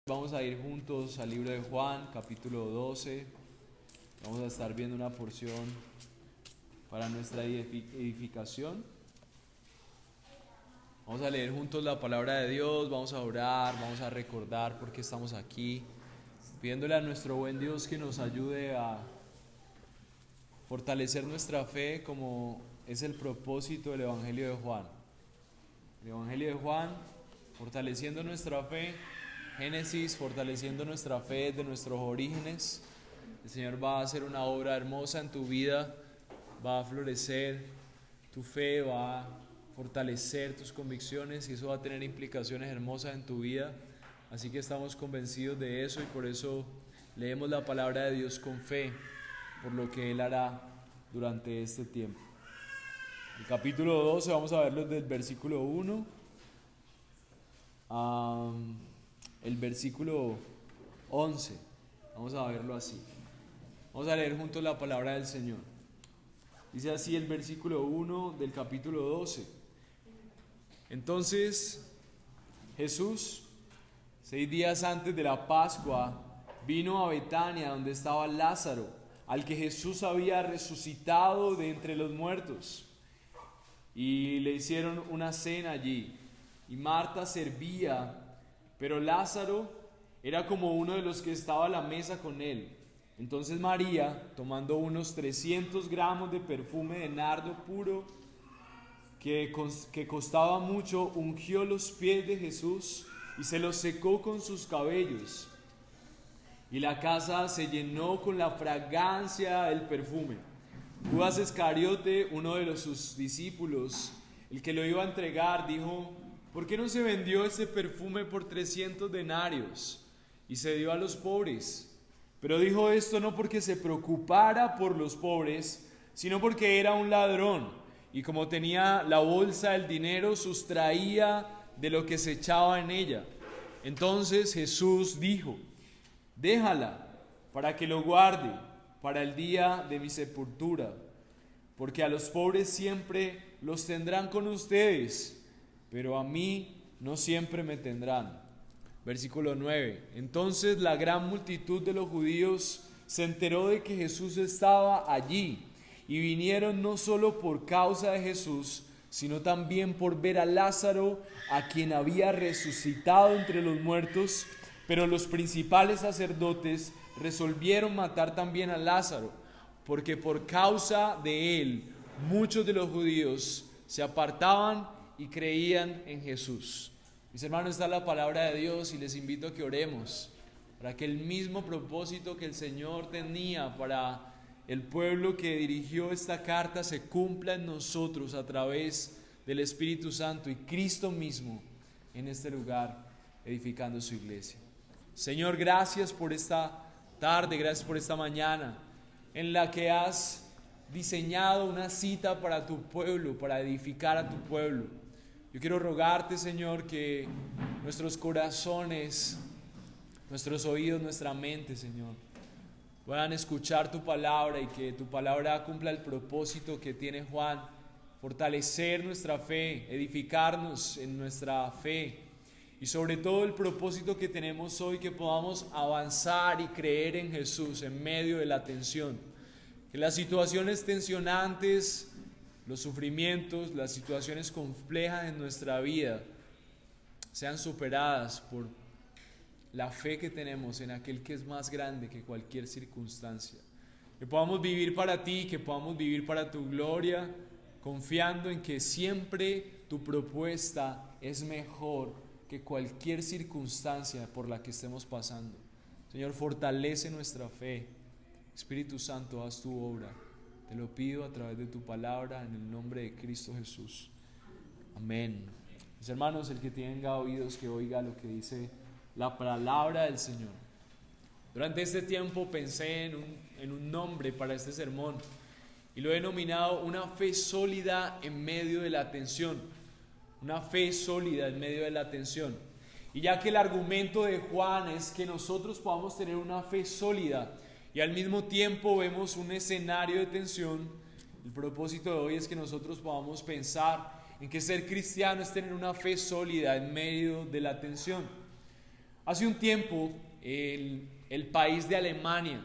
Vamos a ir juntos al libro de Juan, capítulo 12. Vamos a estar viendo una porción para nuestra edificación. Vamos a leer juntos la palabra de Dios, vamos a orar, vamos a recordar por qué estamos aquí, pidiéndole a nuestro buen Dios que nos ayude a fortalecer nuestra fe como es el propósito del Evangelio de Juan. El Evangelio de Juan, fortaleciendo nuestra fe. Génesis, fortaleciendo nuestra fe de nuestros orígenes. El Señor va a hacer una obra hermosa en tu vida, va a florecer tu fe, va a fortalecer tus convicciones y eso va a tener implicaciones hermosas en tu vida. Así que estamos convencidos de eso y por eso leemos la palabra de Dios con fe, por lo que Él hará durante este tiempo. El capítulo 12 vamos a verlo desde el versículo 1 el versículo 11, vamos a verlo así. Vamos a leer juntos la palabra del Señor. Dice así el versículo 1 del capítulo 12. Entonces Jesús, 6 días antes de la Pascua, vino a Betania donde estaba Lázaro, al que Jesús había resucitado de entre los muertos. Y le hicieron una cena allí. Y Marta servía, pero Lázaro era como uno de los que estaba a la mesa con él. Entonces María, tomando unos 300 gramos de perfume de nardo puro, que costaba mucho, ungió los pies de Jesús y se los secó con sus cabellos. Y la casa se llenó con la fragancia del perfume. Judas Iscariote, uno de sus discípulos, el que lo iba a entregar, dijo: ¿por qué no se vendió ese perfume por 300 denarios y se dio a los pobres? Pero dijo esto no porque se preocupara por los pobres, sino porque era un ladrón, y como tenía la bolsa del dinero, sustraía de lo que se echaba en ella. Entonces Jesús dijo: déjala, para que lo guarde para el día de mi sepultura, porque a los pobres siempre los tendrán con ustedes, pero a mí no siempre me tendrán. Versículo 9. Entonces la gran multitud de los judíos se enteró de que Jesús estaba allí, y vinieron no solo por causa de Jesús, sino también por ver a Lázaro, a quien había resucitado entre los muertos. Pero los principales sacerdotes resolvieron matar también a Lázaro, porque por causa de él muchos de los judíos se apartaban y creían en Jesús. Mis hermanos, está la palabra de Dios y les invito a que oremos para que el mismo propósito que el Señor tenía para el pueblo que dirigió esta carta se cumpla en nosotros a través del Espíritu Santo y Cristo mismo en este lugar edificando su iglesia. Señor, gracias por esta tarde, gracias por esta mañana en la que has diseñado una cita para tu pueblo, para edificar a tu pueblo. Yo quiero rogarte, Señor, que nuestros corazones, nuestros oídos, nuestra mente, Señor, puedan escuchar tu palabra y que tu palabra cumpla el propósito que tiene Juan, fortalecer nuestra fe, edificarnos en nuestra fe y sobre todo el propósito que tenemos hoy, que podamos avanzar y creer en Jesús en medio de la tensión. Que las situaciones tensionantes, los sufrimientos, las situaciones complejas en nuestra vida sean superadas por la fe que tenemos en aquel que es más grande que cualquier circunstancia. Que podamos vivir para ti, que podamos vivir para tu gloria, confiando en que siempre tu propuesta es mejor que cualquier circunstancia por la que estemos pasando. Señor, fortalece nuestra fe. Espíritu Santo, haz tu obra. Te lo pido a través de tu palabra en el nombre de Cristo Jesús. Amén. Mis hermanos, el que tenga oídos que oiga lo que dice la palabra del Señor. Durante este tiempo pensé en un nombre para este sermón y lo he denominado una fe sólida en medio de la tensión. Una fe sólida en medio de la tensión. Y ya que el argumento de Juan es que nosotros podamos tener una fe sólida y al mismo tiempo vemos un escenario de tensión, el propósito de hoy es que nosotros podamos pensar en que ser cristiano es tener una fe sólida en medio de la tensión. Hace un tiempo, el país de Alemania,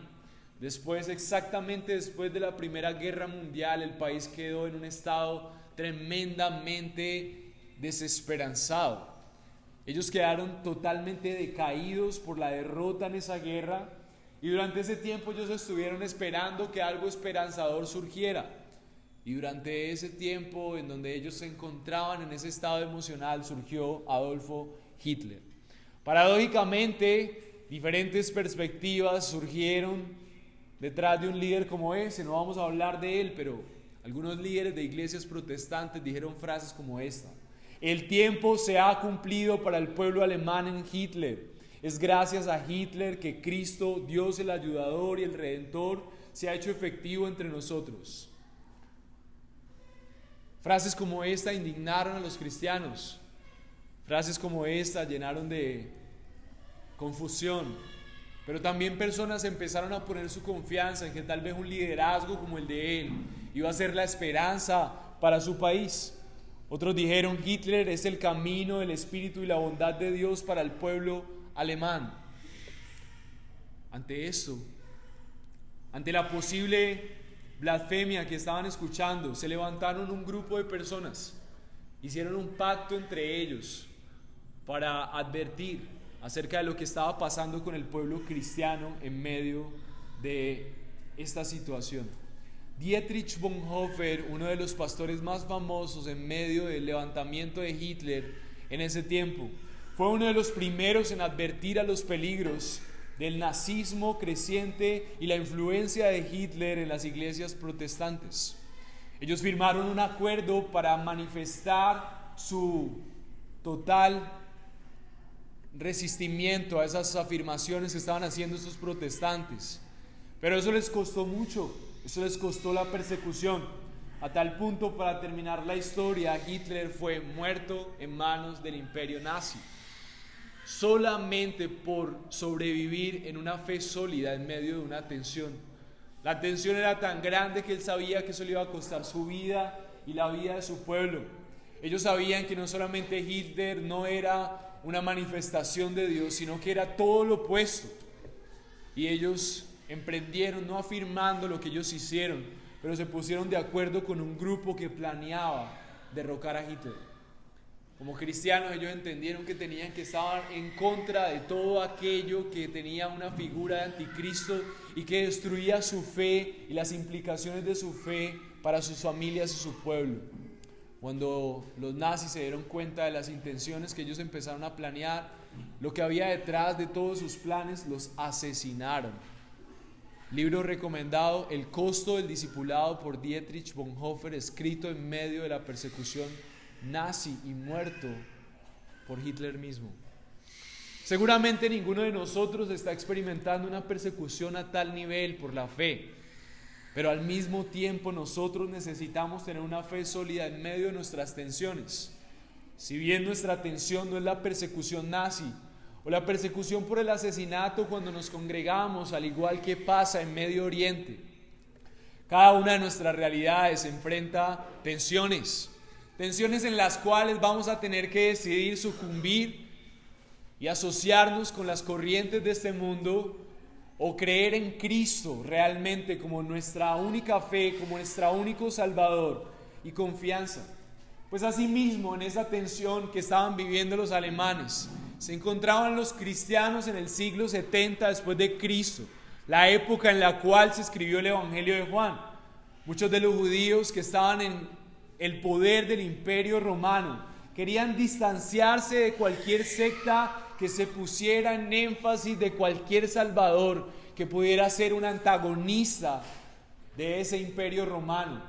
exactamente después de la Primera Guerra Mundial, el país quedó en un estado tremendamente desesperanzado. Ellos quedaron totalmente decaídos por la derrota en esa guerra, y durante ese tiempo ellos estuvieron esperando que algo esperanzador surgiera. Y durante ese tiempo en donde ellos se encontraban en ese estado emocional, surgió Adolfo Hitler. Paradójicamente, diferentes perspectivas surgieron detrás de un líder como ese. No vamos a hablar de él, pero algunos líderes de iglesias protestantes dijeron frases como esta: el tiempo se ha cumplido para el pueblo alemán en Hitler. Es gracias a Hitler que Cristo, Dios el ayudador y el redentor, se ha hecho efectivo entre nosotros. Frases como esta indignaron a los cristianos. Frases como esta llenaron de confusión. Pero también personas empezaron a poner su confianza en que tal vez un liderazgo como el de él iba a ser la esperanza para su país. Otros dijeron: Hitler es el camino, el espíritu y la bondad de Dios para el pueblo alemán. Ante esto, ante la posible blasfemia que estaban escuchando, se levantaron un grupo de personas, hicieron un pacto entre ellos para advertir acerca de lo que estaba pasando con el pueblo cristiano en medio de esta situación. Dietrich Bonhoeffer, uno de los pastores más famosos en medio del levantamiento de Hitler en ese tiempo, fue uno de los primeros en advertir a los peligros del nazismo creciente y la influencia de Hitler en las iglesias protestantes. Ellos firmaron un acuerdo para manifestar su total resistimiento a esas afirmaciones que estaban haciendo estos protestantes. Pero eso les costó mucho, eso les costó la persecución, a tal punto, para terminar la historia, Hitler fue muerto en manos del imperio nazi, solamente por sobrevivir en una fe sólida en medio de una tensión. La tensión era tan grande que él sabía que eso le iba a costar su vida y la vida de su pueblo. Ellos sabían que no solamente Hitler no era una manifestación de Dios, sino que era todo lo opuesto. Y ellos emprendieron, no afirmando lo que ellos hicieron, pero se pusieron de acuerdo con un grupo que planeaba derrocar a Hitler. Como cristianos, ellos entendieron que tenían que estar en contra de todo aquello que tenía una figura de anticristo y que destruía su fe y las implicaciones de su fe para sus familias y su pueblo. Cuando los nazis se dieron cuenta de las intenciones que ellos empezaron a planear, lo que había detrás de todos sus planes, los asesinaron. Libro recomendado: El costo del discipulado, por Dietrich Bonhoeffer, escrito en medio de la persecución nazi y muerto por Hitler mismo. Seguramente ninguno de nosotros está experimentando una persecución a tal nivel por la fe, pero al mismo tiempo nosotros necesitamos tener una fe sólida en medio de nuestras tensiones. Si bien nuestra tensión no es la persecución nazi o la persecución por el asesinato cuando nos congregamos, al igual que pasa en Medio Oriente, cada una de nuestras realidades enfrenta tensiones en las cuales vamos a tener que decidir sucumbir y asociarnos con las corrientes de este mundo, o creer en Cristo realmente como nuestra única fe, como nuestro único Salvador y confianza. Pues asimismo, en esa tensión que estaban viviendo los alemanes, se encontraban los cristianos en el siglo 70 después de Cristo, la época en la cual se escribió el Evangelio de Juan. Muchos de los judíos que estaban en el poder del imperio romano querían distanciarse de cualquier secta que se pusiera en énfasis de cualquier salvador que pudiera ser un antagonista de ese imperio romano,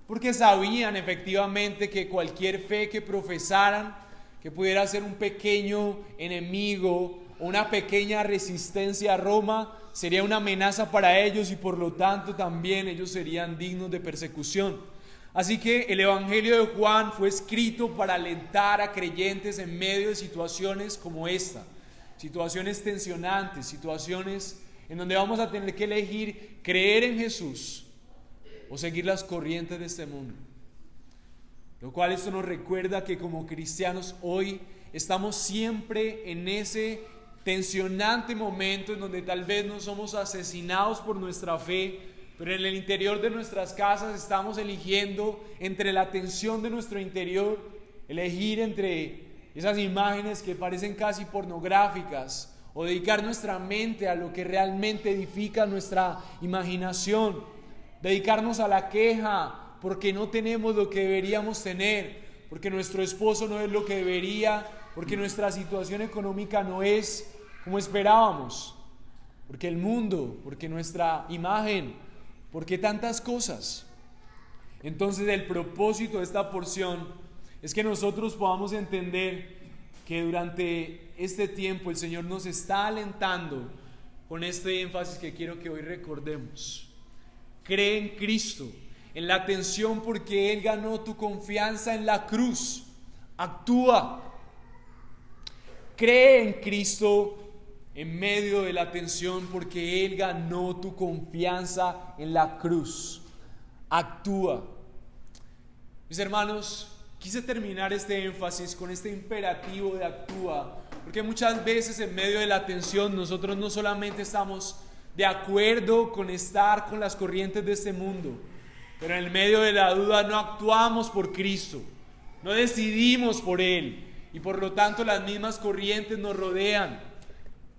porque sabían efectivamente que cualquier fe que profesaran, que pudiera ser un pequeño enemigo o una pequeña resistencia a Roma, sería una amenaza para ellos, y por lo tanto también ellos serían dignos de persecución. Así que el Evangelio de Juan fue escrito para alentar a creyentes en medio de situaciones como esta, situaciones tensionantes, situaciones en donde vamos a tener que elegir creer en Jesús o seguir las corrientes de este mundo. Lo cual esto nos recuerda que como cristianos hoy estamos siempre en ese tensionante momento en donde tal vez no somos asesinados por nuestra fe, pero en el interior de nuestras casas estamos eligiendo entre la tensión de nuestro interior, elegir entre esas imágenes que parecen casi pornográficas, o dedicar nuestra mente a lo que realmente edifica nuestra imaginación, dedicarnos a la queja porque no tenemos lo que deberíamos tener, porque nuestro esposo no es lo que debería, porque nuestra situación económica no es como esperábamos, porque el mundo, porque nuestra imagen, porque tantas cosas. Entonces el propósito de esta porción es que nosotros podamos entender que durante este tiempo el Señor nos está alentando con este énfasis que quiero que hoy recordemos. Cree en Cristo, en la tensión porque Él ganó tu confianza en la cruz. Actúa. Cree en Cristo en medio de la tensión porque Él ganó tu confianza en la cruz. Actúa. Mis hermanos, quise terminar este énfasis con este imperativo de actúa, porque muchas veces en medio de la tensión nosotros no solamente estamos de acuerdo con estar con las corrientes de este mundo, pero en el medio de la duda no actuamos por Cristo, no decidimos por Él, y por lo tanto las mismas corrientes nos rodean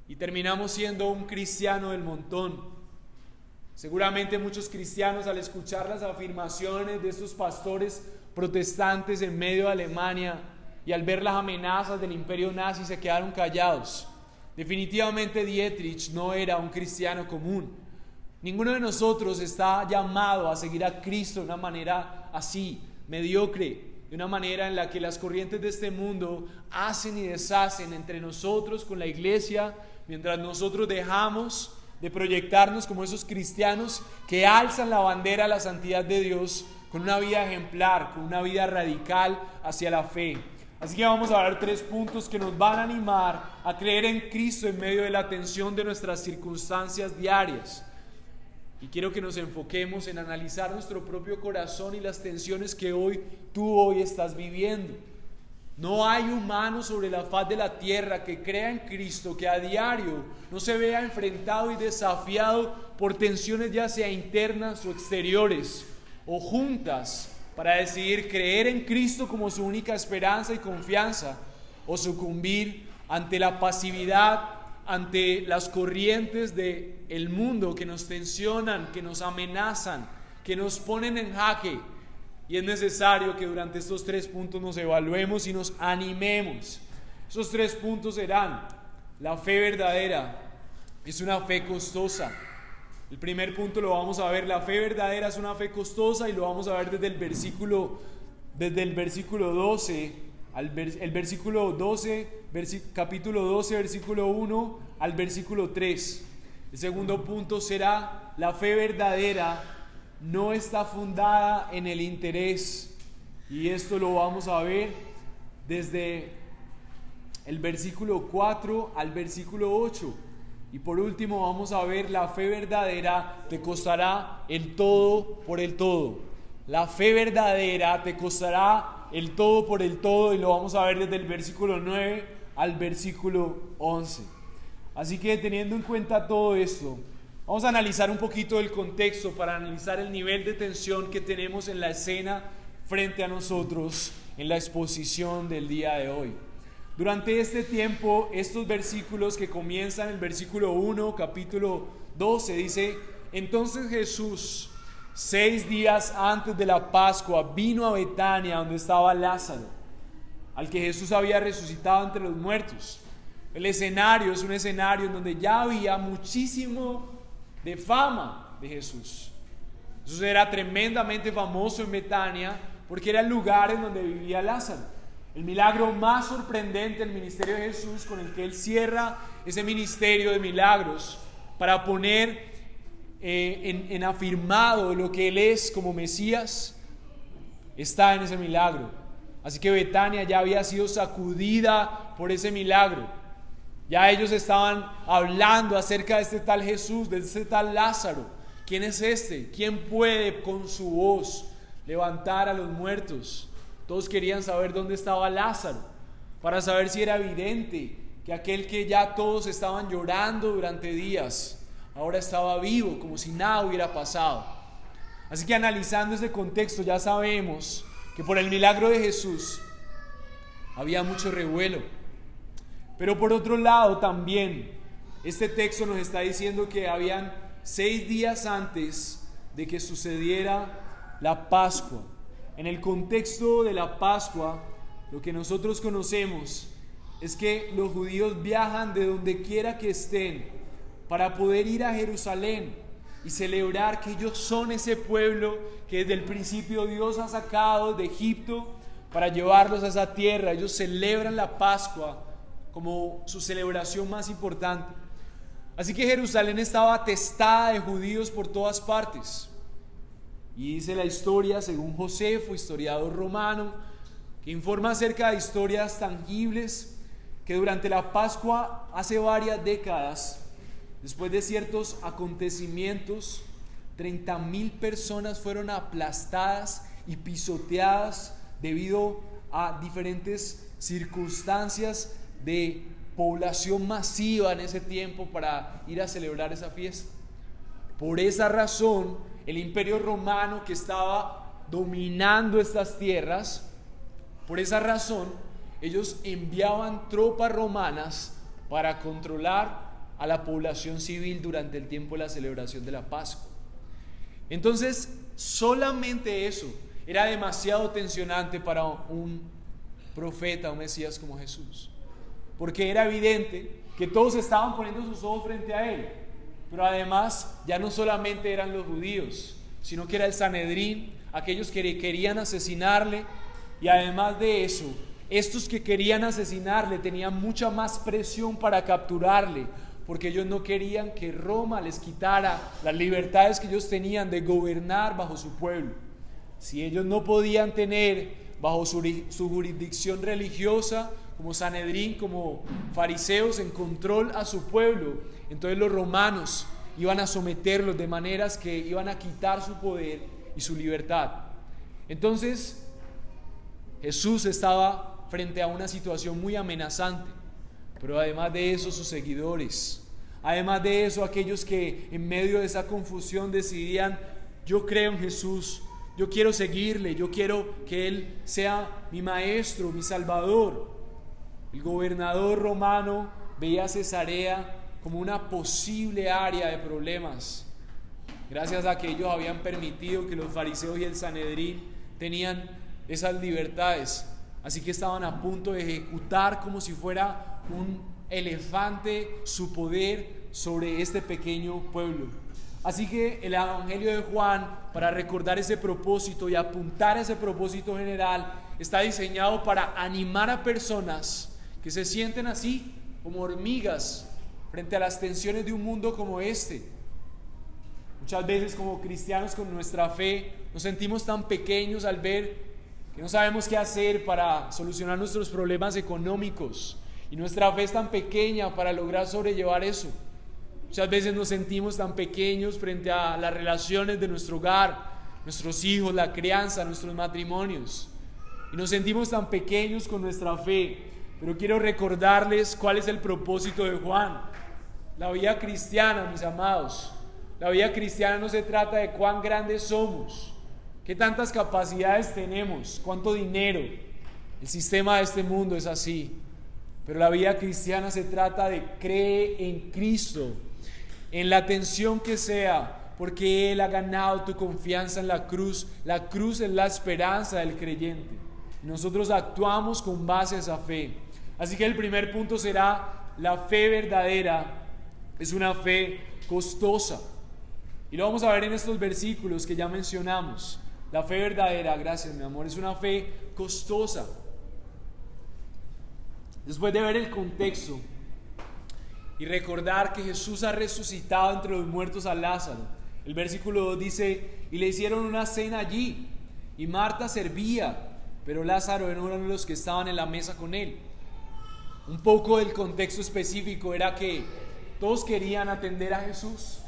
y terminamos siendo un cristiano del montón. Seguramente muchos cristianos, al escuchar las afirmaciones de estos pastores protestantes en medio de Alemania y al ver las amenazas del imperio nazi, se quedaron callados. Definitivamente Dietrich no era un cristiano común. Ninguno de nosotros está llamado a seguir a Cristo de una manera así, mediocre, de una manera en la que las corrientes de este mundo hacen y deshacen entre nosotros con la iglesia, mientras nosotros dejamos de proyectarnos como esos cristianos que alzan la bandera de la santidad de Dios con una vida ejemplar, con una vida radical hacia la fe. Así que vamos a ver 3 puntos que nos van a animar a creer en Cristo en medio de la tensión de nuestras circunstancias diarias. Y quiero que nos enfoquemos en analizar nuestro propio corazón y las tensiones que tú hoy estás viviendo. No hay humano sobre la faz de la tierra que crea en Cristo, que a diario no se vea enfrentado y desafiado por tensiones ya sea internas o exteriores, o juntas, para decidir creer en Cristo como su única esperanza y confianza, o sucumbir ante la pasividad, ante las corrientes del mundo que nos tensionan, que nos amenazan, que nos ponen en jaque. Y es necesario que durante estos 3 puntos nos evaluemos y nos animemos. Esos 3 puntos serán: la fe verdadera es una fe costosa. El primer punto lo vamos a ver: la fe verdadera es una fe costosa, y lo vamos a ver desde el versículo 12, capítulo 12, versículo 1 al versículo 3. El segundo punto será: la fe verdadera no está fundada en el interés, y esto lo vamos a ver desde el versículo 4 al versículo 8. Y por último vamos a ver: la fe verdadera te costará el todo por el todo. La fe verdadera te costará el todo por el todo, y lo vamos a ver desde el versículo 9 al versículo 11. Así que, teniendo en cuenta todo esto, vamos a analizar un poquito el contexto para analizar el nivel de tensión que tenemos en la escena frente a nosotros en la exposición del día de hoy. Durante este tiempo, estos versículos que comienzan el versículo 1, capítulo 12, dice: entonces Jesús, 6 días antes de la Pascua, vino a Betania, donde estaba Lázaro, al que Jesús había resucitado entre los muertos. El escenario es un escenario en donde ya había muchísimo de fama de Jesús. Jesús era tremendamente famoso en Betania porque era el lugar en donde vivía Lázaro. El milagro más sorprendente del ministerio de Jesús, con el que Él cierra ese ministerio de milagros para poner en afirmado lo que Él es como Mesías, está en ese milagro. Así que Betania ya había sido sacudida por ese milagro. Ya ellos estaban hablando acerca de este tal Jesús, de este tal Lázaro. ¿Quién es este? ¿Quién puede con su voz levantar a los muertos? Todos querían saber dónde estaba Lázaro, para saber si era evidente que aquel que ya todos estaban llorando durante días, ahora estaba vivo, como si nada hubiera pasado. Así que analizando este contexto ya sabemos que por el milagro de Jesús había mucho revuelo. Pero por otro lado también, este texto nos está diciendo que habían 6 días antes de que sucediera la Pascua. En el contexto de la Pascua, lo que nosotros conocemos es que los judíos viajan de donde quiera que estén para poder ir a Jerusalén y celebrar que ellos son ese pueblo que desde el principio Dios ha sacado de Egipto para llevarlos a esa tierra. Ellos celebran la Pascua como su celebración más importante. Así que Jerusalén estaba atestada de judíos por todas partes. Y dice la historia, según Josefo, historiador romano, que informa acerca de historias tangibles, que durante la Pascua, hace varias décadas, después de ciertos acontecimientos, 30,000 personas fueron aplastadas y pisoteadas debido a diferentes circunstancias de población masiva en ese tiempo para ir a celebrar esa fiesta. Por esa razón, el Imperio Romano, que estaba dominando estas tierras, por esa razón ellos enviaban tropas romanas para controlar a la población civil durante el tiempo de la celebración de la Pascua. Entonces, solamente eso era demasiado tensionante para un profeta, un Mesías como Jesús, porque era evidente que todos estaban poniendo sus ojos frente a él. Pero además ya no solamente eran los judíos, sino que era el Sanedrín, aquellos que querían asesinarle. Y además de eso, estos que querían asesinarle tenían mucha más presión para capturarle, porque ellos no querían que Roma les quitara las libertades que ellos tenían de gobernar bajo su pueblo. Si ellos no podían tener bajo su jurisdicción religiosa, como Sanedrín, como fariseos, en control a su pueblo, entonces los romanos iban a someterlos de maneras que iban a quitar su poder y su libertad. Entonces Jesús estaba frente a una situación muy amenazante, pero además de eso sus seguidores, además de eso aquellos que en medio de esa confusión decidían: yo creo en Jesús, yo quiero seguirle, yo quiero que Él sea mi maestro, mi salvador. El gobernador romano veía a Cesarea como una posible área de problemas, gracias a que ellos habían permitido que los fariseos y el Sanedrín tenían esas libertades. Así que estaban a punto de ejecutar como si fuera un elefante su poder sobre este pequeño pueblo. Así que el Evangelio de Juan, para recordar ese propósito y apuntar a ese propósito general, está diseñado para animar a personas que se sienten así, como hormigas, frente a las tensiones de un mundo como este. Muchas veces como cristianos con nuestra fe nos sentimos tan pequeños al ver que no sabemos qué hacer para solucionar nuestros problemas económicos, y nuestra fe es tan pequeña para lograr sobrellevar eso. Muchas veces nos sentimos tan pequeños frente a las relaciones de nuestro hogar, nuestros hijos, la crianza, nuestros matrimonios, y nos sentimos tan pequeños con nuestra fe. Pero quiero recordarles cuál es el propósito de Juan. La vida cristiana, mis amados, la vida cristiana no se trata de cuán grandes somos, qué tantas capacidades tenemos, cuánto dinero. El sistema de este mundo es así. Pero la vida cristiana se trata de creer en Cristo, en la tensión que sea, porque Él ha ganado tu confianza en la cruz. La cruz es la esperanza del creyente. Nosotros actuamos con base a esa fe. Así que el primer punto será: la fe verdadera es una fe costosa. Y lo vamos a ver en estos versículos que ya mencionamos. La fe verdadera, gracias mi amor, es una fe costosa. Después de ver el contexto y recordar que Jesús ha resucitado entre los muertos a Lázaro, el versículo 2 dice: y le hicieron una cena allí, y Marta servía, pero Lázaro era uno de los que estaban en la mesa con él. Un poco del contexto específico era que todos querían atender a Jesús.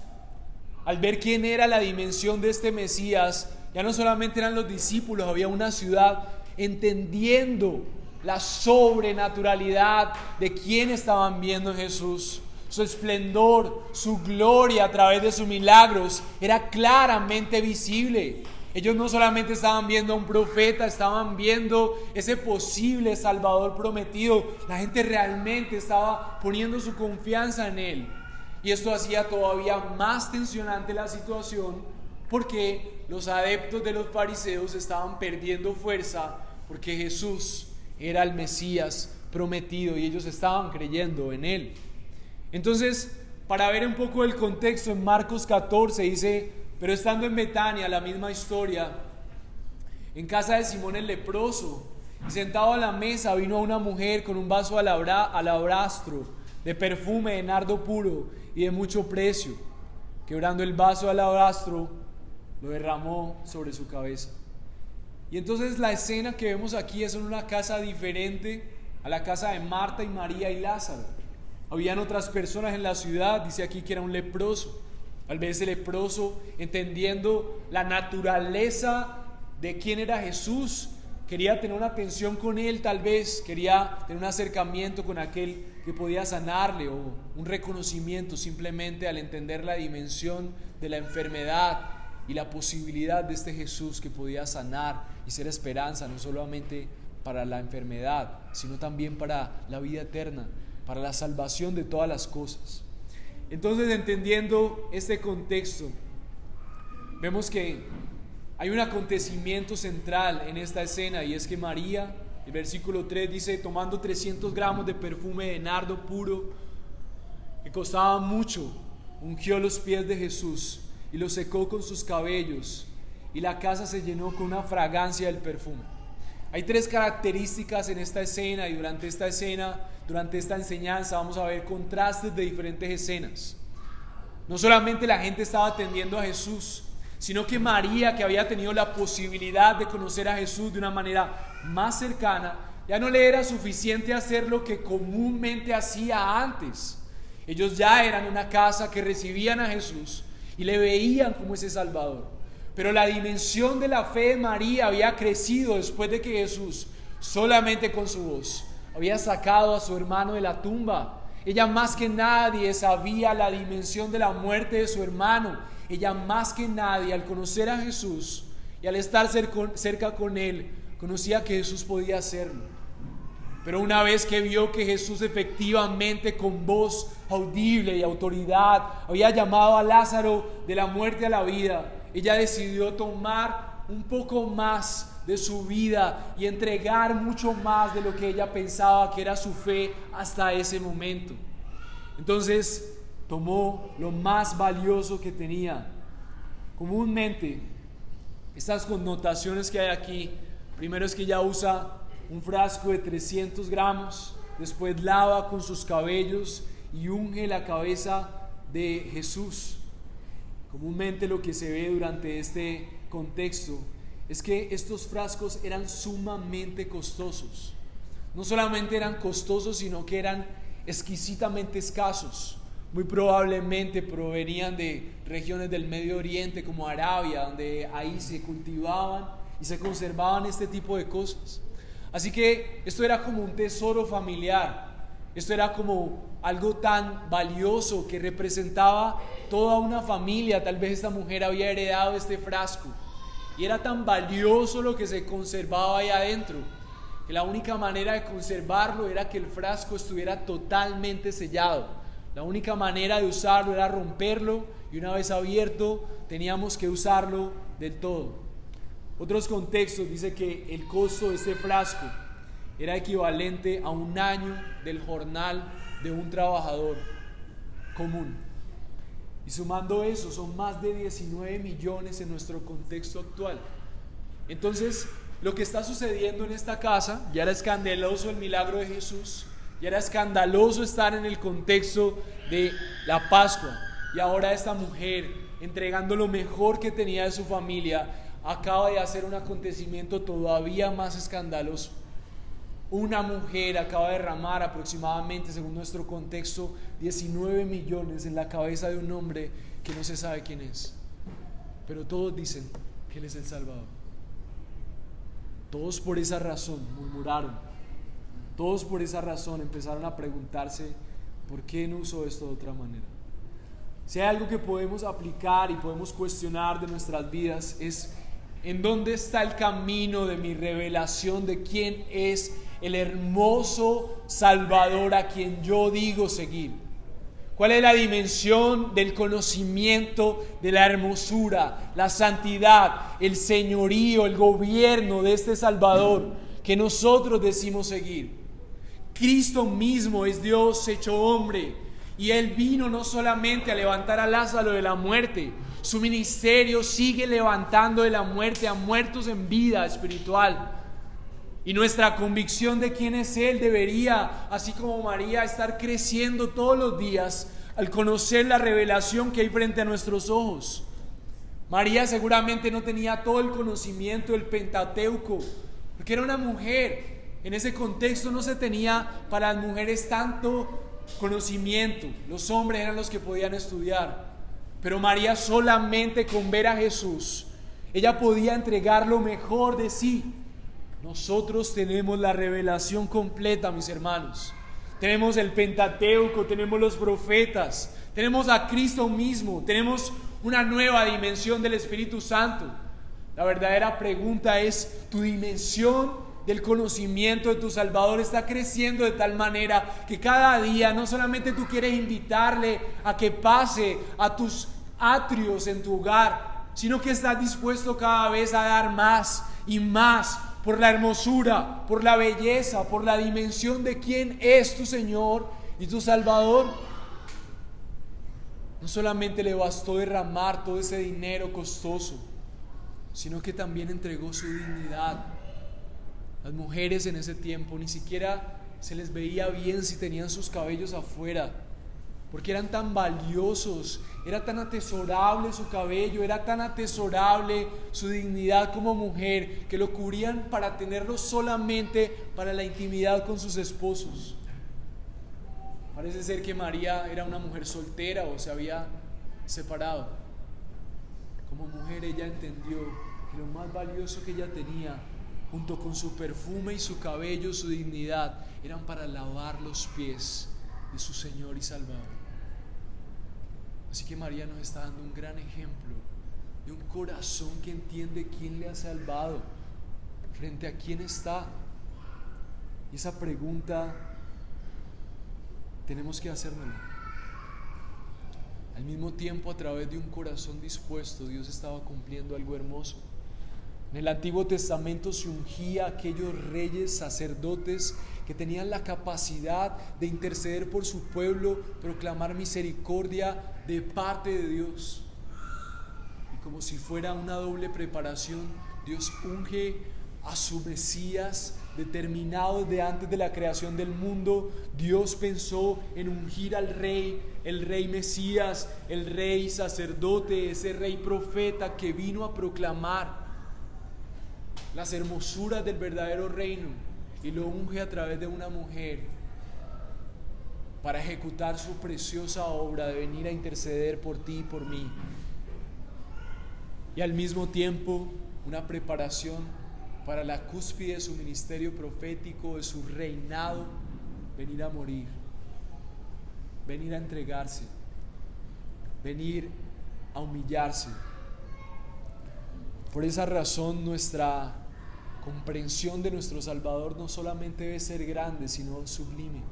Al ver quién era la dimensión de este Mesías, ya no solamente eran los discípulos, había una ciudad entendiendo la sobrenaturalidad de quién estaban viendo en Jesús. Su esplendor, su gloria a través de sus milagros era claramente visible. Ellos no solamente estaban viendo a un profeta, estaban viendo ese posible Salvador prometido. La gente realmente estaba poniendo su confianza en Él. Y esto hacía todavía más tensionante la situación, porque los adeptos de los fariseos estaban perdiendo fuerza, porque Jesús era el Mesías prometido y ellos estaban creyendo en Él. Entonces, para ver un poco el contexto, en Marcos 14 dice: pero estando en Betania, la misma historia, en casa de Simón el leproso, y sentado a la mesa, vino una mujer con un vaso alabastro de perfume de nardo puro y de mucho precio. Quebrando el vaso de alabastro, lo derramó sobre su cabeza. Y entonces la escena que vemos aquí es en una casa diferente a la casa de Marta y María y Lázaro. Habían otras personas en la ciudad, dice aquí que era un leproso. Tal vez el leproso, entendiendo la naturaleza de quién era Jesús, quería tener una atención con Él, tal vez quería tener un acercamiento con aquel que podía sanarle, o un reconocimiento simplemente al entender la dimensión de la enfermedad y la posibilidad de este Jesús que podía sanar y ser esperanza, no solamente para la enfermedad, sino también para la vida eterna, para la salvación de todas las cosas. Entonces, entendiendo este contexto, vemos que hay un acontecimiento central en esta escena, y es que María, el versículo 3 dice: tomando 300 gramos de perfume de nardo puro, que costaba mucho, ungió los pies de Jesús y los secó con sus cabellos, y la casa se llenó con una fragancia del perfume. Hay tres características en esta escena, y durante esta enseñanza vamos a ver contrastes de diferentes escenas. No solamente la gente estaba atendiendo a Jesús, sino que María, que había tenido la posibilidad de conocer a Jesús de una manera más cercana, ya no le era suficiente hacer lo que comúnmente hacía antes. Ellos ya eran una casa que recibían a Jesús y le veían como ese Salvador. Pero la dimensión de la fe de María había crecido después de que Jesús, solamente con su voz, había sacado a su hermano de la tumba. Ella más que nadie sabía la dimensión de la muerte de su hermano. Ella más que nadie, al conocer a Jesús y al estar cerca con Él, conocía que Jesús podía hacerlo. Pero una vez que vio que Jesús efectivamente, con voz audible y autoridad, había llamado a Lázaro de la muerte a la vida, ella decidió tomar un poco más de su vida y entregar mucho más de lo que ella pensaba que era su fe hasta ese momento. Entonces tomó lo más valioso que tenía. Comúnmente, estas connotaciones que hay aquí, primero es que ella usa un frasco de 300 gramos, después lava con sus cabellos y unge la cabeza de Jesús. Comúnmente lo que se ve durante este contexto es que estos frascos eran sumamente costosos. No solamente eran costosos, sino que eran exquisitamente escasos. Muy probablemente provenían de regiones del Medio Oriente como Arabia, donde ahí se cultivaban y se conservaban este tipo de cosas. Así que esto era como un tesoro familiar. Esto era como algo tan valioso que representaba toda una familia. Tal vez esta mujer había heredado este frasco y era tan valioso lo que se conservaba ahí adentro, que la única manera de conservarlo era que el frasco estuviera totalmente sellado. La única manera de usarlo era romperlo, y una vez abierto teníamos que usarlo del todo. Otros contextos dice que el costo de este frasco era equivalente a un año del jornal de un trabajador común. Y sumando eso, son más de 19 millones en nuestro contexto actual. Entonces, lo que está sucediendo en esta casa, ya era escandaloso el milagro de Jesús, ya era escandaloso estar en el contexto de la Pascua, y ahora esta mujer, entregando lo mejor que tenía de su familia, acaba de hacer un acontecimiento todavía más escandaloso. Una mujer acaba de derramar aproximadamente, según nuestro contexto, 19 millones en la cabeza de un hombre que no se sabe quién es. Pero todos dicen que Él es el Salvador. Todos por esa razón murmuraron. Todos por esa razón empezaron a preguntarse, ¿por qué no usó esto de otra manera? Si hay algo que podemos aplicar y podemos cuestionar de nuestras vidas es ¿en dónde está el camino de mi revelación de quién es el hermoso Salvador a quien yo digo seguir? ¿Cuál es la dimensión del conocimiento de la hermosura, la santidad, el señorío, el gobierno de este Salvador que nosotros decimos seguir? Cristo mismo es Dios hecho hombre y Él vino no solamente a levantar a Lázaro de la muerte, su ministerio sigue levantando de la muerte a muertos en vida espiritual. Y nuestra convicción de quién es Él debería, así como María, estar creciendo todos los días al conocer la revelación que hay frente a nuestros ojos. María seguramente no tenía todo el conocimiento del Pentateuco, porque era una mujer. En ese contexto no se tenía para las mujeres tanto conocimiento. Los hombres eran los que podían estudiar. Pero María solamente con ver a Jesús, ella podía entregar lo mejor de sí. Nosotros tenemos la revelación completa, mis hermanos. Tenemos el Pentateuco, tenemos los profetas, tenemos a Cristo mismo, tenemos una nueva dimensión del Espíritu Santo. La verdadera pregunta es, ¿tu dimensión del conocimiento de tu Salvador está creciendo de tal manera que cada día no solamente tú quieres invitarle a que pase a tus atrios en tu hogar, sino que estás dispuesto cada vez a dar más y más por la hermosura, por la belleza, por la dimensión de quién es tu Señor y tu Salvador? No solamente le bastó derramar todo ese dinero costoso, sino que también entregó su dignidad. Las mujeres en ese tiempo ni siquiera se les veía bien si tenían sus cabellos afuera, porque eran tan valiosos, era tan atesorable su cabello, era tan atesorable su dignidad como mujer, que lo cubrían para tenerlo solamente para la intimidad con sus esposos. Parece ser que María era una mujer soltera o se había separado. Como mujer ella entendió que lo más valioso que ella tenía, junto con su perfume y su cabello, su dignidad, eran para lavar los pies de su Señor y Salvador. Así que María nos está dando un gran ejemplo de un corazón que entiende quién le ha salvado, frente a quién está. Y esa pregunta tenemos que hacérnosla. Al mismo tiempo, a través de un corazón dispuesto, Dios estaba cumpliendo algo hermoso. En el Antiguo Testamento se ungía a aquellos reyes, sacerdotes que tenían la capacidad de interceder por su pueblo, proclamar misericordia de parte de Dios. Y como si fuera una doble preparación, Dios unge a su Mesías determinado de antes de la creación del mundo. Dios pensó en ungir al rey, el rey Mesías, el rey sacerdote, ese rey profeta que vino a proclamar las hermosuras del verdadero reino, y lo unge a través de una mujer para ejecutar su preciosa obra de venir a interceder por ti y por mí. Y al mismo tiempo una preparación para la cúspide de su ministerio profético, de su reinado, venir a morir, venir a entregarse, venir a humillarse. Por esa razón nuestra comprensión de nuestro Salvador no solamente debe ser grande, sino sublime.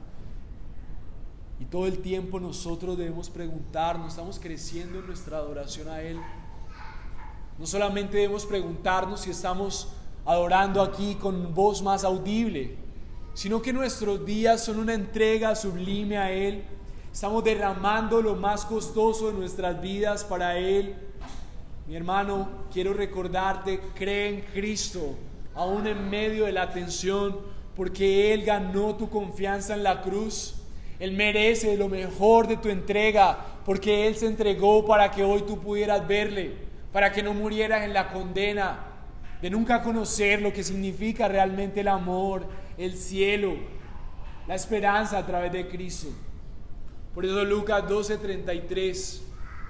Y todo el tiempo nosotros debemos preguntarnos, ¿estamos creciendo en nuestra adoración a Él? No solamente debemos preguntarnos si estamos adorando aquí con voz más audible, sino que nuestros días son una entrega sublime a Él. Estamos derramando lo más costoso de nuestras vidas para Él. Mi hermano, quiero recordarte, cree en Cristo, aún en medio de la tensión, porque Él ganó tu confianza en la cruz. Él merece lo mejor de tu entrega, porque Él se entregó para que hoy tú pudieras verle, para que no murieras en la condena de nunca conocer lo que significa realmente el amor, el cielo, la esperanza a través de Cristo. Por eso Lucas 12:33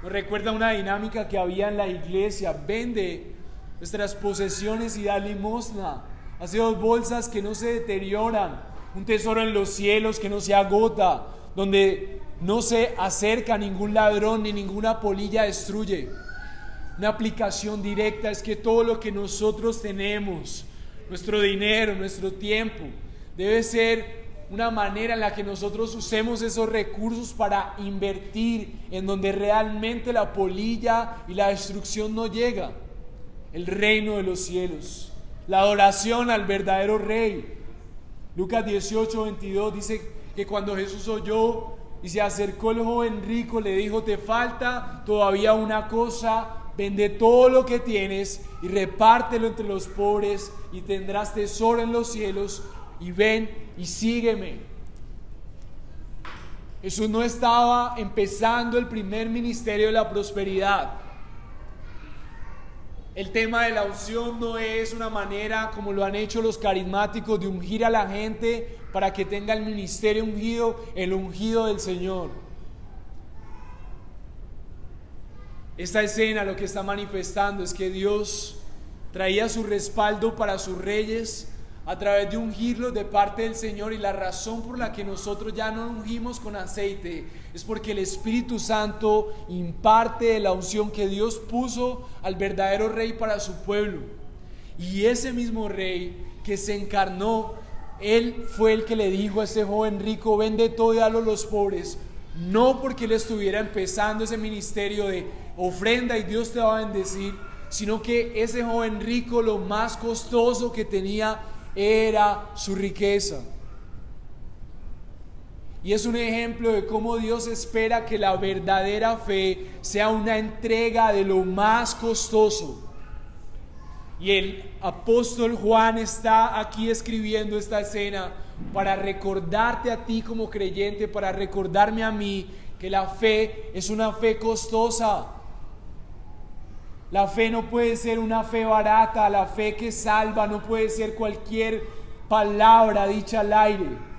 nos recuerda una dinámica que había en la iglesia: vende nuestras posesiones y da limosna. Hace 2 bolsas que no se deterioran, un tesoro en los cielos que no se agota, donde no se acerca ningún ladrón ni ninguna polilla destruye. Una aplicación directa es que todo lo que nosotros tenemos, nuestro dinero, nuestro tiempo, debe ser una manera en la que nosotros usemos esos recursos para invertir en donde realmente la polilla y la destrucción no llega. El reino de los cielos, la adoración al verdadero Rey. Lucas 18:22 dice que cuando Jesús oyó y se acercó el joven rico, le dijo: te falta todavía una cosa, vende todo lo que tienes y repártelo entre los pobres y tendrás tesoro en los cielos, y ven y sígueme. Jesús no estaba empezando el primer ministerio de la prosperidad. El tema de la unción no es una manera, como lo han hecho los carismáticos, de ungir a la gente para que tenga el ministerio ungido, el ungido del Señor. Esta escena lo que está manifestando es que Dios traía su respaldo para sus reyes a través de ungirlos de parte del Señor, y la razón por la que nosotros ya no ungimos con aceite es porque el Espíritu Santo imparte la unción que Dios puso al verdadero Rey para su pueblo. Y ese mismo Rey que se encarnó, Él fue el que le dijo a ese joven rico: vende todo y dalo a los pobres. No porque Él estuviera empezando ese ministerio de ofrenda y Dios te va a bendecir, sino que ese joven rico, lo más costoso que tenía era su riqueza. Y es un ejemplo de cómo Dios espera que la verdadera fe sea una entrega de lo más costoso. Y el apóstol Juan está aquí escribiendo esta escena para recordarte a ti como creyente, para recordarme a mí que la fe es una fe costosa. La fe no puede ser una fe barata, la fe que salva no puede ser cualquier palabra dicha al aire.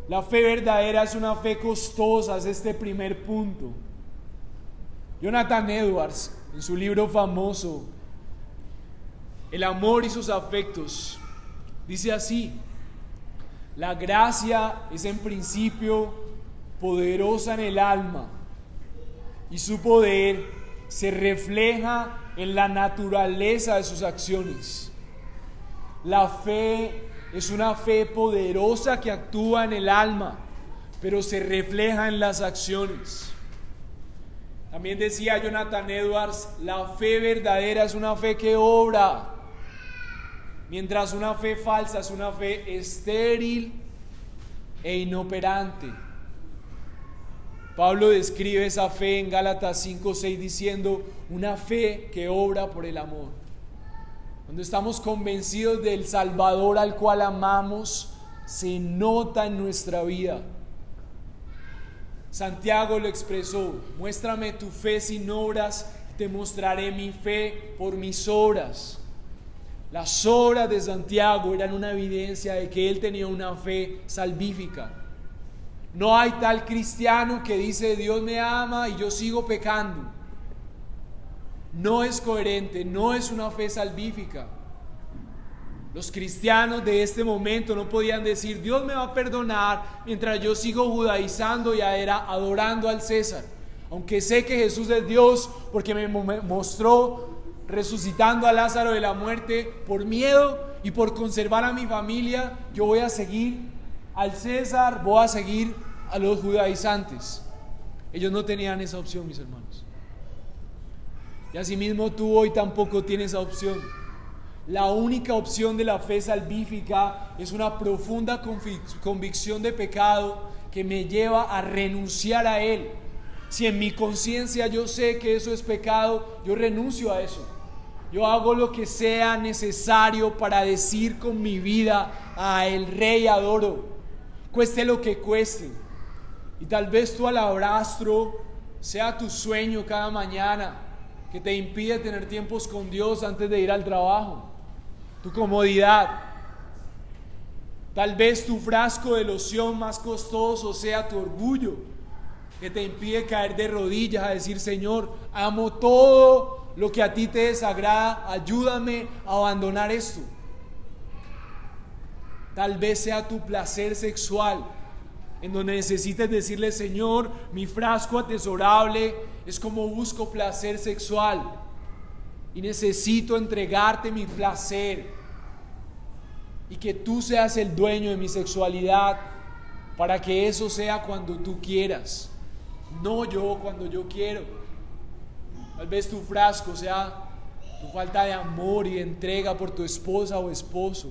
La fe verdadera es una fe costosa, es este primer punto. Jonathan Edwards, en su libro famoso, El amor y sus afectos, dice así: la gracia es en principio poderosa en el alma, y su poder se refleja en la naturaleza de sus acciones. La fe es una fe poderosa que actúa en el alma, pero se refleja en las acciones. También decía Jonathan Edwards: la fe verdadera es una fe que obra, mientras una fe falsa es una fe estéril e inoperante. Pablo describe esa fe en Gálatas 5:6 diciendo: una fe que obra por el amor. Cuando estamos convencidos del Salvador al cual amamos, se nota en nuestra vida. Santiago lo expresó: muéstrame tu fe sin obras, y te mostraré mi fe por mis obras. Las obras de Santiago eran una evidencia de que él tenía una fe salvífica. No hay tal cristiano que dice: Dios me ama y yo sigo pecando. No es coherente, no es una fe salvífica. Los cristianos de este momento no podían decir: Dios me va a perdonar mientras yo sigo judaizando y adorando al César. Aunque sé que Jesús es Dios, porque me mostró resucitando a Lázaro de la muerte, por miedo y por conservar a mi familia, yo voy a seguir al César, voy a seguir a los judaizantes. Ellos no tenían esa opción, mis hermanos. Y asimismo tú hoy tampoco tienes esa opción. La única opción de la fe salvífica es una profunda convicción de pecado que me lleva a renunciar a él. Si en mi conciencia yo sé que eso es pecado, yo renuncio a eso. Yo hago lo que sea necesario para decir con mi vida: a el Rey adoro, cueste lo que cueste. Y tal vez tu alabastro sea tu sueño cada mañana, que te impide tener tiempos con Dios antes de ir al trabajo, tu comodidad. Tal vez tu frasco de loción más costoso sea tu orgullo, que te impide caer de rodillas a decir: Señor, amo todo lo que a ti te desagrada, ayúdame a abandonar esto. Tal vez sea tu placer sexual, en donde necesites decirle: Señor, mi frasco atesorable es como busco placer sexual y necesito entregarte mi placer y que tú seas el dueño de mi sexualidad, para que eso sea cuando tú quieras, no yo cuando yo quiero. Tal vez tu frasco sea tu falta de amor y de entrega por tu esposa o esposo.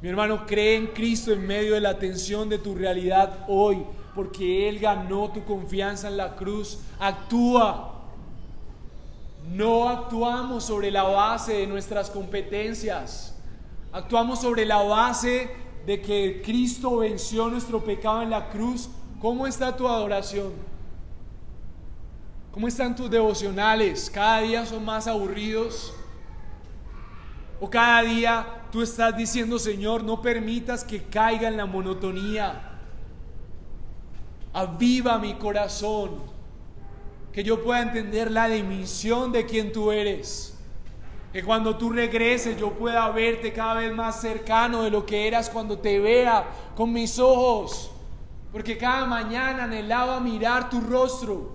Mi hermano, cree en Cristo en medio de la tensión de tu realidad hoy, porque Él ganó tu confianza en la cruz. Actúa. No actuamos sobre la base de nuestras competencias. Actuamos sobre la base de que Cristo venció nuestro pecado en la cruz. ¿Cómo está tu adoración? ¿Cómo están tus devocionales? ¿Cada día son más aburridos? ¿O cada día tú estás diciendo: Señor, no permitas que caiga en la monotonía? Aviva mi corazón, que yo pueda entender la dimensión de quien tú eres, que cuando tú regreses yo pueda verte cada vez más cercano de lo que eras cuando te vea con mis ojos, porque cada mañana anhelaba mirar tu rostro,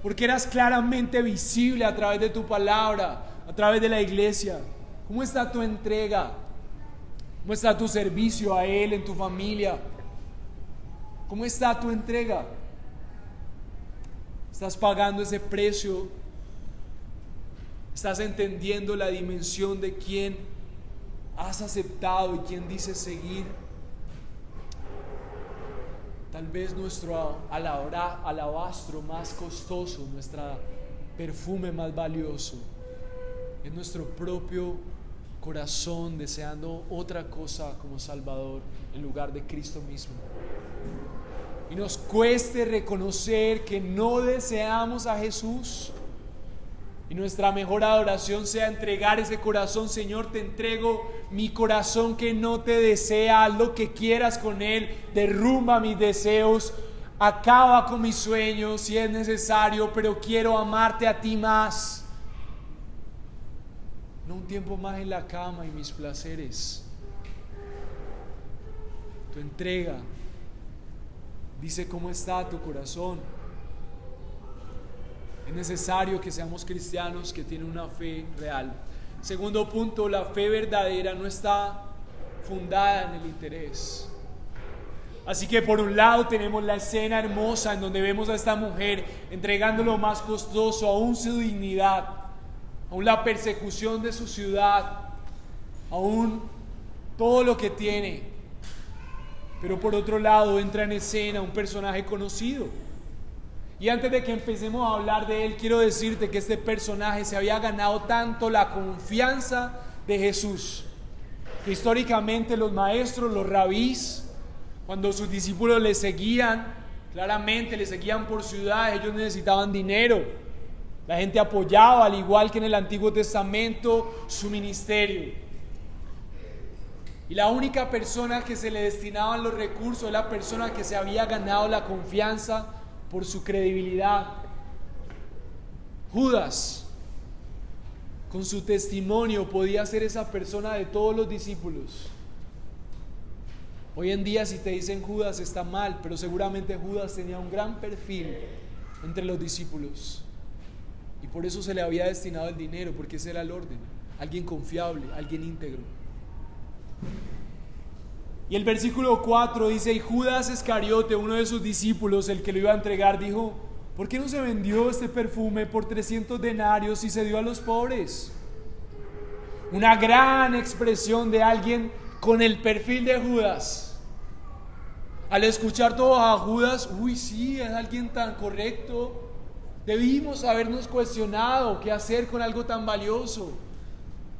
porque eras claramente visible a través de tu palabra, a través de la iglesia. ¿Cómo está tu entrega? ¿Cómo está tu servicio a Él en tu familia? ¿Cómo está tu entrega? ¿Estás pagando ese precio? ¿Estás entendiendo la dimensión de quién has aceptado y quién dices seguir? Tal vez nuestro alabastro más costoso, nuestro perfume más valioso, es nuestro propio corazón deseando otra cosa como Salvador en lugar de Cristo mismo. Y nos cueste reconocer que no deseamos a Jesús, y nuestra mejor adoración sea entregar ese corazón. Señor, te entrego mi corazón que no te desea, haz lo que quieras con él, derrumba mis deseos, acaba con mis sueños si es necesario, pero quiero amarte a ti más. No un tiempo más en la cama y mis placeres. Tu entrega dice cómo está tu corazón. Es necesario que seamos cristianos que tienen una fe real. Segundo punto, la fe verdadera no está fundada en el interés. Así que por un lado tenemos la escena hermosa en donde vemos a esta mujer entregando lo más costoso, aún su dignidad, aún la persecución de su ciudad, aún todo lo que tiene. Pero por otro lado entra en escena un personaje conocido. Y antes de que empecemos a hablar de él, quiero decirte que este personaje se había ganado tanto la confianza de Jesús, que históricamente los maestros, los rabís, cuando sus discípulos le seguían, claramente le seguían por ciudades, ellos necesitaban dinero. La gente apoyaba, al igual que en el Antiguo Testamento, su ministerio. Y la única persona que se le destinaban los recursos es la persona que se había ganado la confianza por su credibilidad. Judas, con su testimonio, podía ser esa persona de todos los discípulos. Hoy en día, si te dicen Judas, está mal, pero seguramente Judas tenía un gran perfil entre los discípulos, y por eso se le había destinado el dinero, porque ese era el orden: alguien confiable, alguien íntegro. Y el versículo 4 dice: y Judas Iscariote, uno de sus discípulos, el que lo iba a entregar, dijo: ¿por qué no se vendió este perfume por 300 denarios y se dio a los pobres? Una gran expresión de alguien con el perfil de Judas. Al escuchar todo a Judas, uy, sí, es alguien tan correcto. Debimos habernos cuestionado qué hacer con algo tan valioso.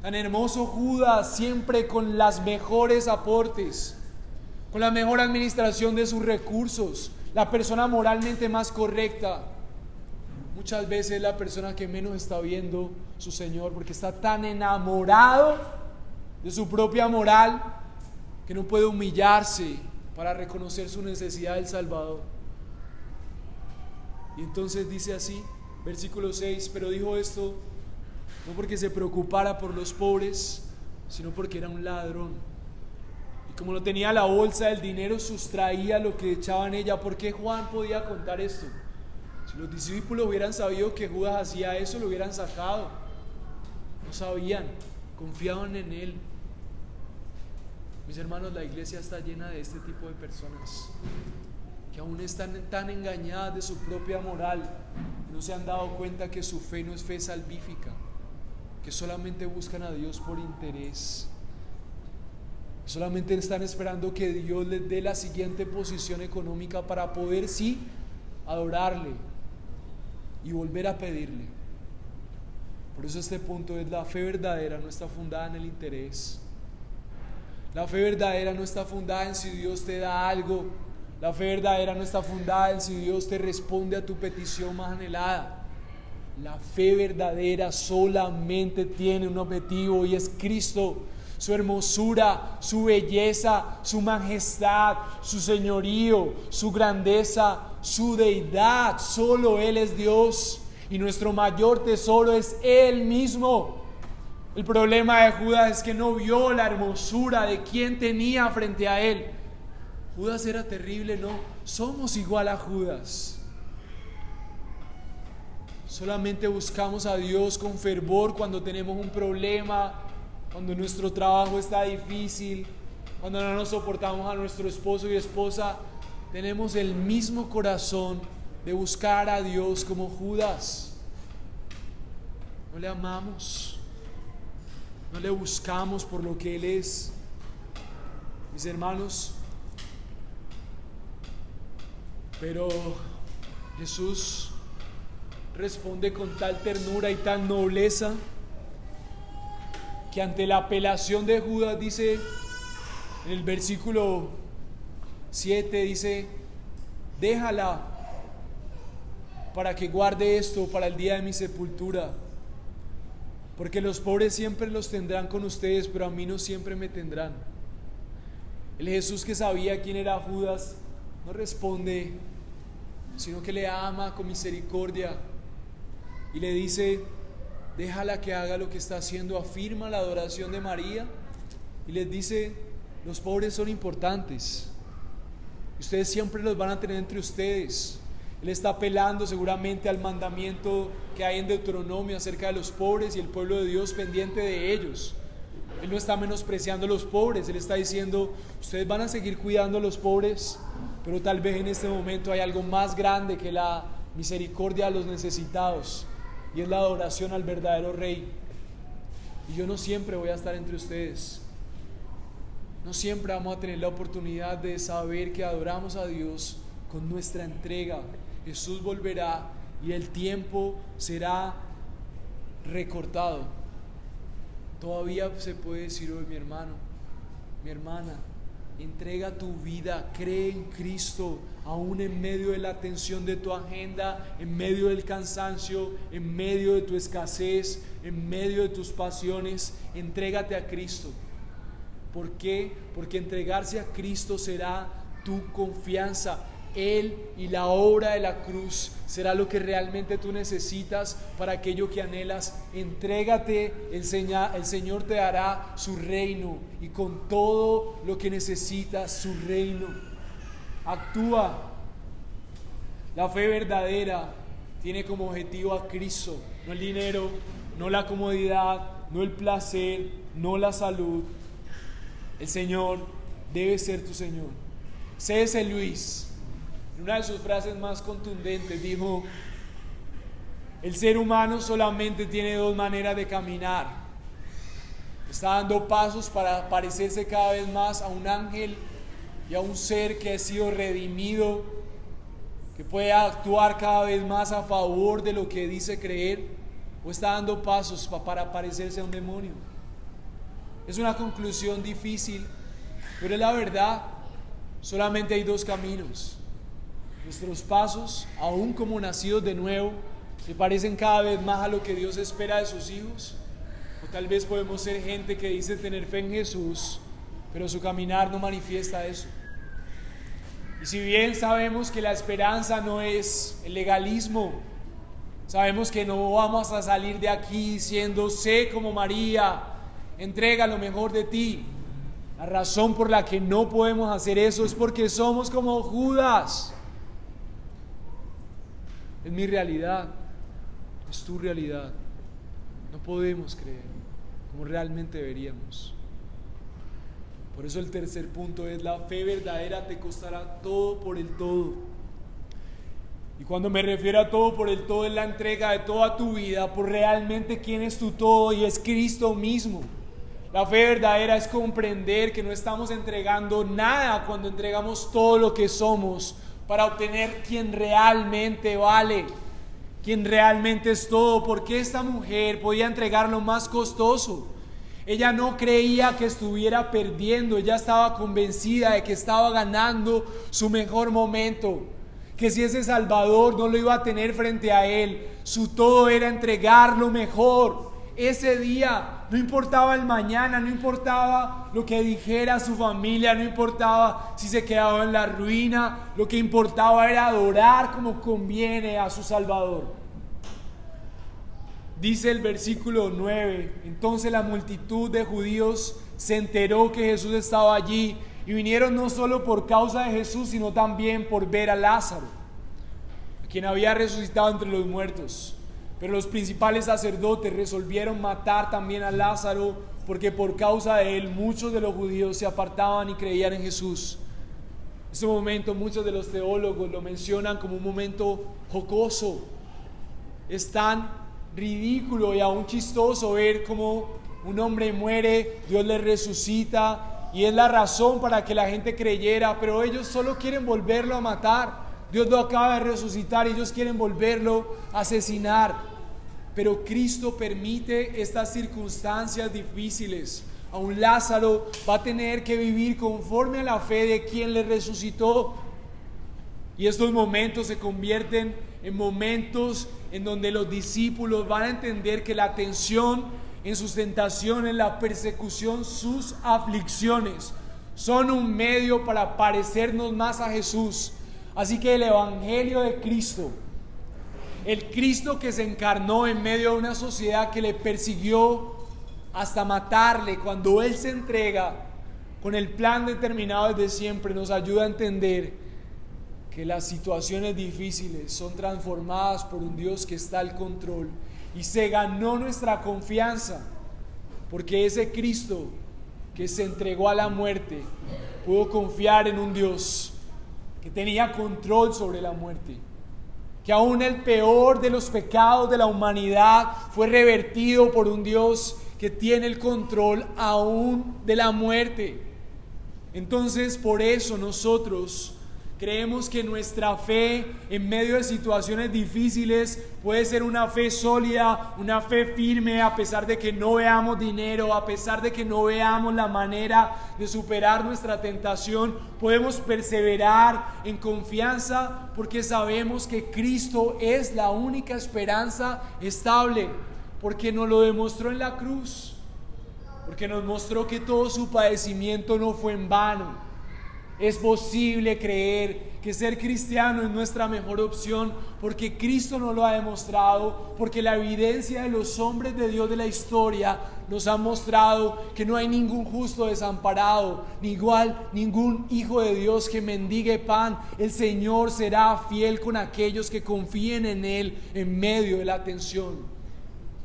Tan hermoso Judas, siempre con las mejores aportes, con la mejor administración de sus recursos, la persona moralmente más correcta. Muchas veces la persona que menos está viendo su Señor, porque está tan enamorado de su propia moral que no puede humillarse para reconocer su necesidad del Salvador. Y entonces dice así, versículo 6: pero dijo esto no porque se preocupara por los pobres, sino porque era un ladrón y Como no tenía la bolsa del dinero, sustraía lo que echaba en ella. ¿Por qué Juan podía contar esto? Si los discípulos hubieran sabido que Judas hacía eso, lo hubieran sacado. No sabían, confiaban en él. Mis hermanos, la iglesia está llena de este tipo de personas que aún están tan engañadas de su propia moral, que no se han dado cuenta que su fe no es fe salvífica, que solamente buscan a Dios por interés, que solamente están esperando que Dios les dé la siguiente posición económica para poder sí adorarle y volver a pedirle. Por eso este punto es: la fe verdadera no está fundada en el interés. La fe verdadera no está fundada en si Dios te da algo. La fe verdadera no está fundada en si Dios te responde a tu petición más anhelada. La fe verdadera solamente tiene un objetivo, y es Cristo, su hermosura, su belleza, su majestad, su señorío, su grandeza, su deidad. Solo Él es Dios, y nuestro mayor tesoro es Él mismo. El problema de Judas es que no vio la hermosura de quien tenía frente a él. Judas era terrible, no, somos igual a Judas. Solamente buscamos a Dios con fervor cuando tenemos un problema, cuando nuestro trabajo está difícil, cuando no nos soportamos a nuestro esposo y esposa. Tenemos el mismo corazón de buscar a Dios como Judas. No le amamos. No le buscamos por lo que Él es. Mis hermanos, pero Jesús responde con tal ternura y tal nobleza que ante la apelación de Judas dice en el versículo 7, dice: déjala para que guarde esto para el día de mi sepultura. Porque los pobres siempre los tendrán con ustedes, pero a mí no siempre me tendrán. El Jesús que sabía quién era Judas no responde, sino que le ama con misericordia y le dice: déjala que haga lo que está haciendo. Afirma la adoración de María y les dice: los pobres son importantes, ustedes siempre los van a tener entre ustedes. Él está apelando seguramente al mandamiento que hay en Deuteronomio acerca de los pobres y el pueblo de Dios pendiente de ellos. Él no está menospreciando a los pobres. Él está diciendo: ustedes van a seguir cuidando a los pobres, pero tal vez en este momento hay algo más grande que la misericordia a los necesitados, y es la adoración al verdadero Rey. Y yo no siempre voy a estar entre ustedes. No siempre vamos a tener la oportunidad de saber que adoramos a Dios con nuestra entrega. Jesús volverá y el tiempo será recortado. Todavía se puede decir hoy: mi hermano, mi hermana, entrega tu vida, cree en Cristo, aún en medio de la tensión de tu agenda, en medio del cansancio, en medio de tu escasez, en medio de tus pasiones. Entrégate a Cristo. ¿Por qué? Porque entregarse a Cristo será tu confianza. Él y la obra de la cruz será lo que realmente tú necesitas para aquello que anhelas. Entrégate, el Señor te dará su reino, y con todo lo que necesitas, su reino. Actúa. La fe verdadera tiene como objetivo a Cristo, no el dinero, no la comodidad, no el placer, no la salud. El Señor debe ser tu Señor. C.S. Lewis, en una de sus frases más contundentes, dijo: el ser humano solamente tiene dos maneras de caminar. Está dando pasos para parecerse cada vez más a un ángel y a un ser que ha sido redimido, que puede actuar cada vez más a favor de lo que dice creer, o está dando pasos para parecerse a un demonio. Es una conclusión difícil, pero es la verdad. Solamente hay dos caminos. Nuestros pasos, aún como nacidos de nuevo, se parecen cada vez más a lo que Dios espera de sus hijos. O tal vez podemos ser gente que dice tener fe en Jesús, pero su caminar no manifiesta eso. Y si bien sabemos que la esperanza no es el legalismo, sabemos que no vamos a salir de aquí diciendo: sé como María, entrega lo mejor de ti. La razón por la que no podemos hacer eso es porque somos como Judas. Es mi realidad, es tu realidad. No podemos creer como realmente deberíamos. Por eso el tercer punto es: la fe verdadera te costará todo por el todo. Y cuando me refiero a todo por el todo, es la entrega de toda tu vida por realmente quién es tu todo, y es Cristo mismo. La fe verdadera es comprender que no estamos entregando nada cuando entregamos todo lo que somos para obtener quien realmente vale, quien realmente es todo. Porque esta mujer podía entregar lo más costoso. Ella no creía que estuviera perdiendo, ella estaba convencida de que estaba ganando su mejor momento, que si ese Salvador no lo iba a tener frente a él, su todo era entregar lo mejor. Ese día no importaba el mañana, no importaba lo que dijera su familia, no importaba si se quedaba en la ruina, lo que importaba era adorar como conviene a su Salvador. Dice el versículo 9: entonces la multitud de judíos se enteró que Jesús estaba allí, y vinieron no solo por causa de Jesús, sino también por ver a Lázaro, quien había resucitado entre los muertos. Pero los principales sacerdotes resolvieron matar también a Lázaro, porque por causa de él muchos de los judíos se apartaban y creían en Jesús. En ese momento muchos de los teólogos lo mencionan como un momento jocoso. Es tan ridículo y aún chistoso ver cómo un hombre muere, Dios le resucita, y es la razón para que la gente creyera, pero ellos solo quieren volverlo a matar. Dios lo acaba de resucitar y ellos quieren volverlo a asesinar. Pero Cristo permite estas circunstancias difíciles. Aún Lázaro va a tener que vivir conforme a la fe de quien le resucitó. Y estos momentos se convierten en momentos en donde los discípulos van a entender que la tensión en sus tentaciones, la persecución, sus aflicciones, son un medio para parecernos más a Jesús. Así que el Evangelio de Cristo, el Cristo que se encarnó en medio de una sociedad que le persiguió hasta matarle, cuando Él se entrega con el plan determinado desde siempre, nos ayuda a entender que las situaciones difíciles son transformadas por un Dios que está al control, y se ganó nuestra confianza porque ese Cristo que se entregó a la muerte pudo confiar en un Dios que tenía control sobre la muerte, que aún el peor de los pecados de la humanidad fue revertido por un Dios que tiene el control aún de la muerte. Entonces, por eso nosotros creemos que nuestra fe en medio de situaciones difíciles puede ser una fe sólida, una fe firme, a pesar de que no veamos dinero, a pesar de que no veamos la manera de superar nuestra tentación. Podemos perseverar en confianza porque sabemos que Cristo es la única esperanza estable, porque nos lo demostró en la cruz, porque nos mostró que todo su padecimiento no fue en vano. Es posible creer que ser cristiano es nuestra mejor opción porque Cristo nos lo ha demostrado, porque la evidencia de los hombres de Dios de la historia nos ha mostrado que no hay ningún justo desamparado, ni igual ningún hijo de Dios que mendigue pan. El Señor será fiel con aquellos que confíen en Él en medio de la tensión.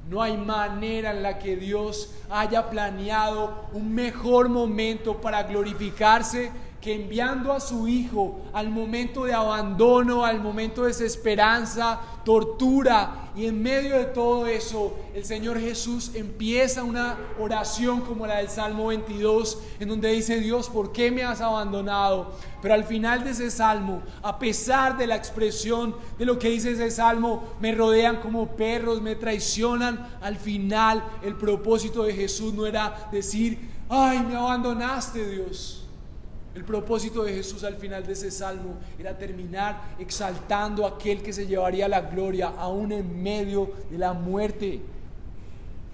No hay manera en la que Dios haya planeado un mejor momento para glorificarse que enviando a su Hijo al momento de abandono, al momento de desesperanza, tortura, y en medio de todo eso el Señor Jesús empieza una oración como la del Salmo 22, en donde dice: Dios, ¿por qué me has abandonado? Pero al final de ese salmo, a pesar de la expresión de lo que dice ese salmo, me rodean como perros, me traicionan. Al final el propósito de Jesús no era decir: ay, me abandonaste, Dios. El propósito de Jesús al final de ese salmo era terminar exaltando a aquel que se llevaría la gloria aún en medio de la muerte.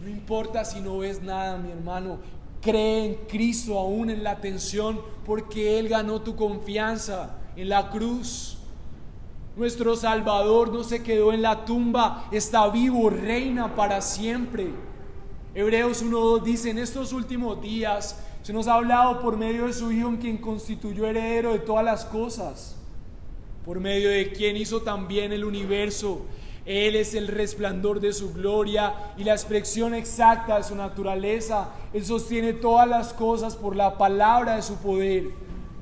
No importa si no ves nada, mi hermano, cree en Cristo aún en la tensión, porque Él ganó tu confianza en la cruz. Nuestro Salvador no se quedó en la tumba, está vivo, reina para siempre. Hebreos 1:2 dice: en estos últimos días Se nos ha hablado por medio de su Hijo, en quien constituyó heredero de todas las cosas, por medio de quien hizo también el universo. Él es el resplandor de su gloria y la expresión exacta de su naturaleza. Él sostiene todas las cosas por la palabra de su poder.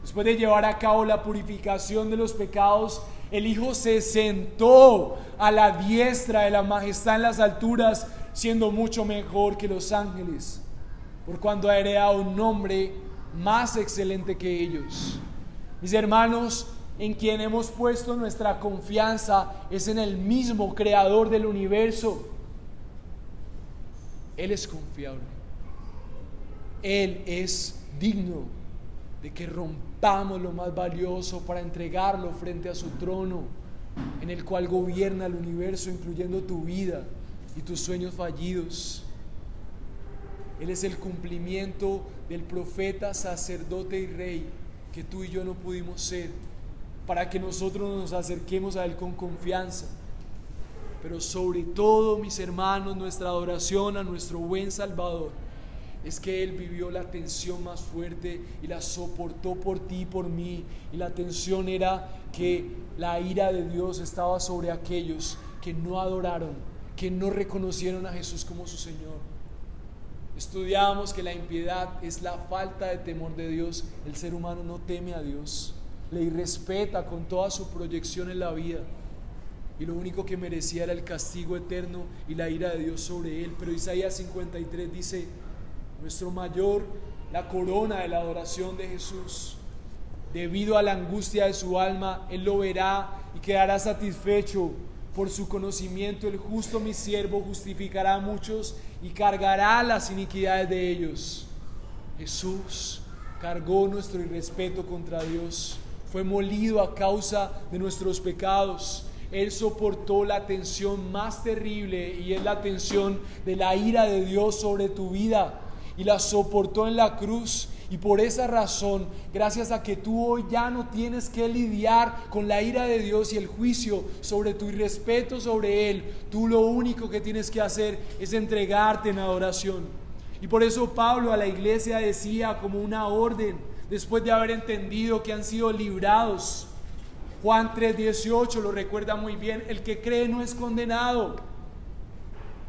Después de llevar a cabo la purificación de los pecados, el Hijo se sentó a la diestra de la majestad en las alturas, siendo mucho mejor que los ángeles, por cuanto ha heredado un nombre más excelente que ellos. Mis hermanos, en quien hemos puesto nuestra confianza es en el mismo creador del universo. Él es confiable. Él es digno de que rompamos lo más valioso para entregarlo frente a su trono, en el cual gobierna el universo, incluyendo tu vida y tus sueños fallidos. Él es el cumplimiento del profeta, sacerdote y rey que tú y yo no pudimos ser, para que nosotros nos acerquemos a Él con confianza. Pero sobre todo, mis hermanos, nuestra adoración a nuestro buen Salvador es que Él vivió la tensión más fuerte y la soportó por ti y por mí. Y la tensión era que la ira de Dios estaba sobre aquellos que no adoraron, que no reconocieron a Jesús como su Señor. Estudiamos que la impiedad es la falta de temor de Dios. El ser humano no teme a Dios, le irrespeta con toda su proyección en la vida, y lo único que merecía era el castigo eterno y la ira de Dios sobre él. Pero Isaías 53 dice: nuestro mayor, la corona de la adoración de Jesús, debido a la angustia de su alma, Él lo verá y quedará satisfecho. Por su conocimiento el justo, mi siervo, justificará a muchos y cargará las iniquidades de ellos. Jesús cargó nuestro irrespeto contra Dios, fue molido a causa de nuestros pecados. Él soportó la tensión más terrible, y es la tensión de la ira de Dios sobre tu vida, y la soportó en la cruz. Y por esa razón, gracias a que tú hoy ya no tienes que lidiar con la ira de Dios y el juicio sobre tu irrespeto sobre Él, tú lo único que tienes que hacer es entregarte en adoración. Y por eso Pablo a la iglesia decía como una orden, después de haber entendido que han sido librados. Juan 3:18 lo recuerda muy bien: el que cree no es condenado,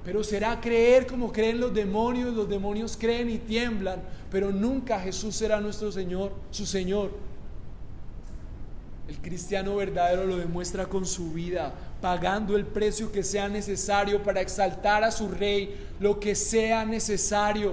pero será creer como creen los demonios creen y tiemblan, pero nunca Jesús será nuestro Señor, su Señor. El cristiano verdadero lo demuestra con su vida, pagando el precio que sea necesario para exaltar a su Rey, lo que sea necesario.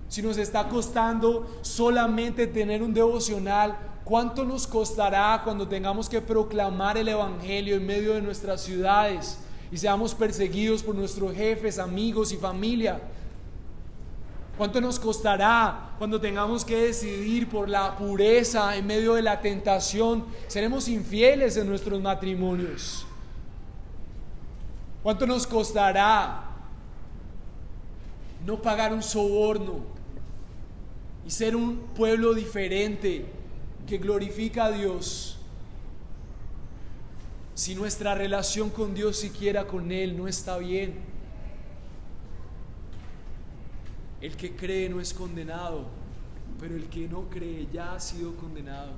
Si nos está costando solamente tener un devocional, ¿cuánto nos costará cuando tengamos que proclamar el Evangelio en medio de nuestras ciudades y seamos perseguidos por nuestros jefes, amigos y familia? ¿Cuánto nos costará cuando tengamos que decidir por la pureza en medio de la tentación? Seremos infieles en nuestros matrimonios. ¿Cuánto nos costará no pagar un soborno y ser un pueblo diferente que glorifica a Dios, si nuestra relación con Dios, siquiera con Él, no está bien? El que cree no es condenado, pero el que no cree ya ha sido condenado.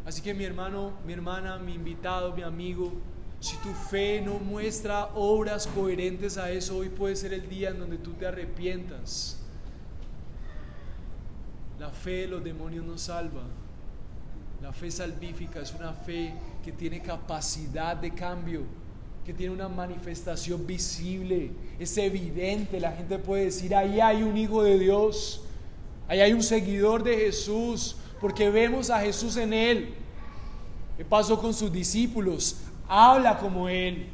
Así que mi hermano, mi hermana, mi invitado, mi amigo, si tu fe no muestra obras coherentes a eso, hoy puede ser el día en donde tú te arrepientas. La fe de los demonios no salva. La fe salvífica es una fe que tiene capacidad de cambio, que tiene una manifestación visible, es evidente. La gente puede decir: ahí hay un hijo de Dios, ahí hay un seguidor de Jesús, porque vemos a Jesús en él. ¿Qué pasó con sus discípulos? Habla como él.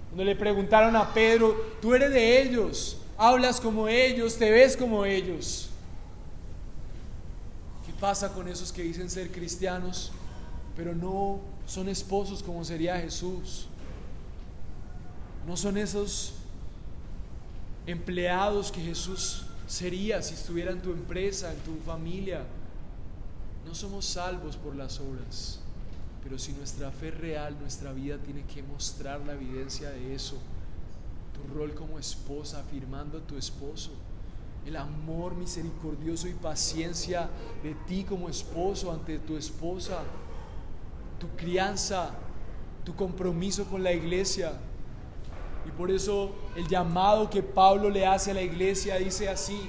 Cuando le preguntaron a Pedro: tú eres de ellos, hablas como ellos, te ves como ellos. ¿Qué pasa con esos que dicen ser cristianos, pero no son esposos como sería Jesús? No son esos empleados que Jesús sería si estuviera en tu empresa, en tu familia. No somos salvos por las obras, pero si nuestra fe es real, nuestra vida tiene que mostrar la evidencia de eso. Tu rol como esposa, afirmando a tu esposo, el amor misericordioso y paciencia de ti como esposo ante tu esposa, tu crianza, tu compromiso con la iglesia. Y por eso el llamado que Pablo le hace a la iglesia dice así,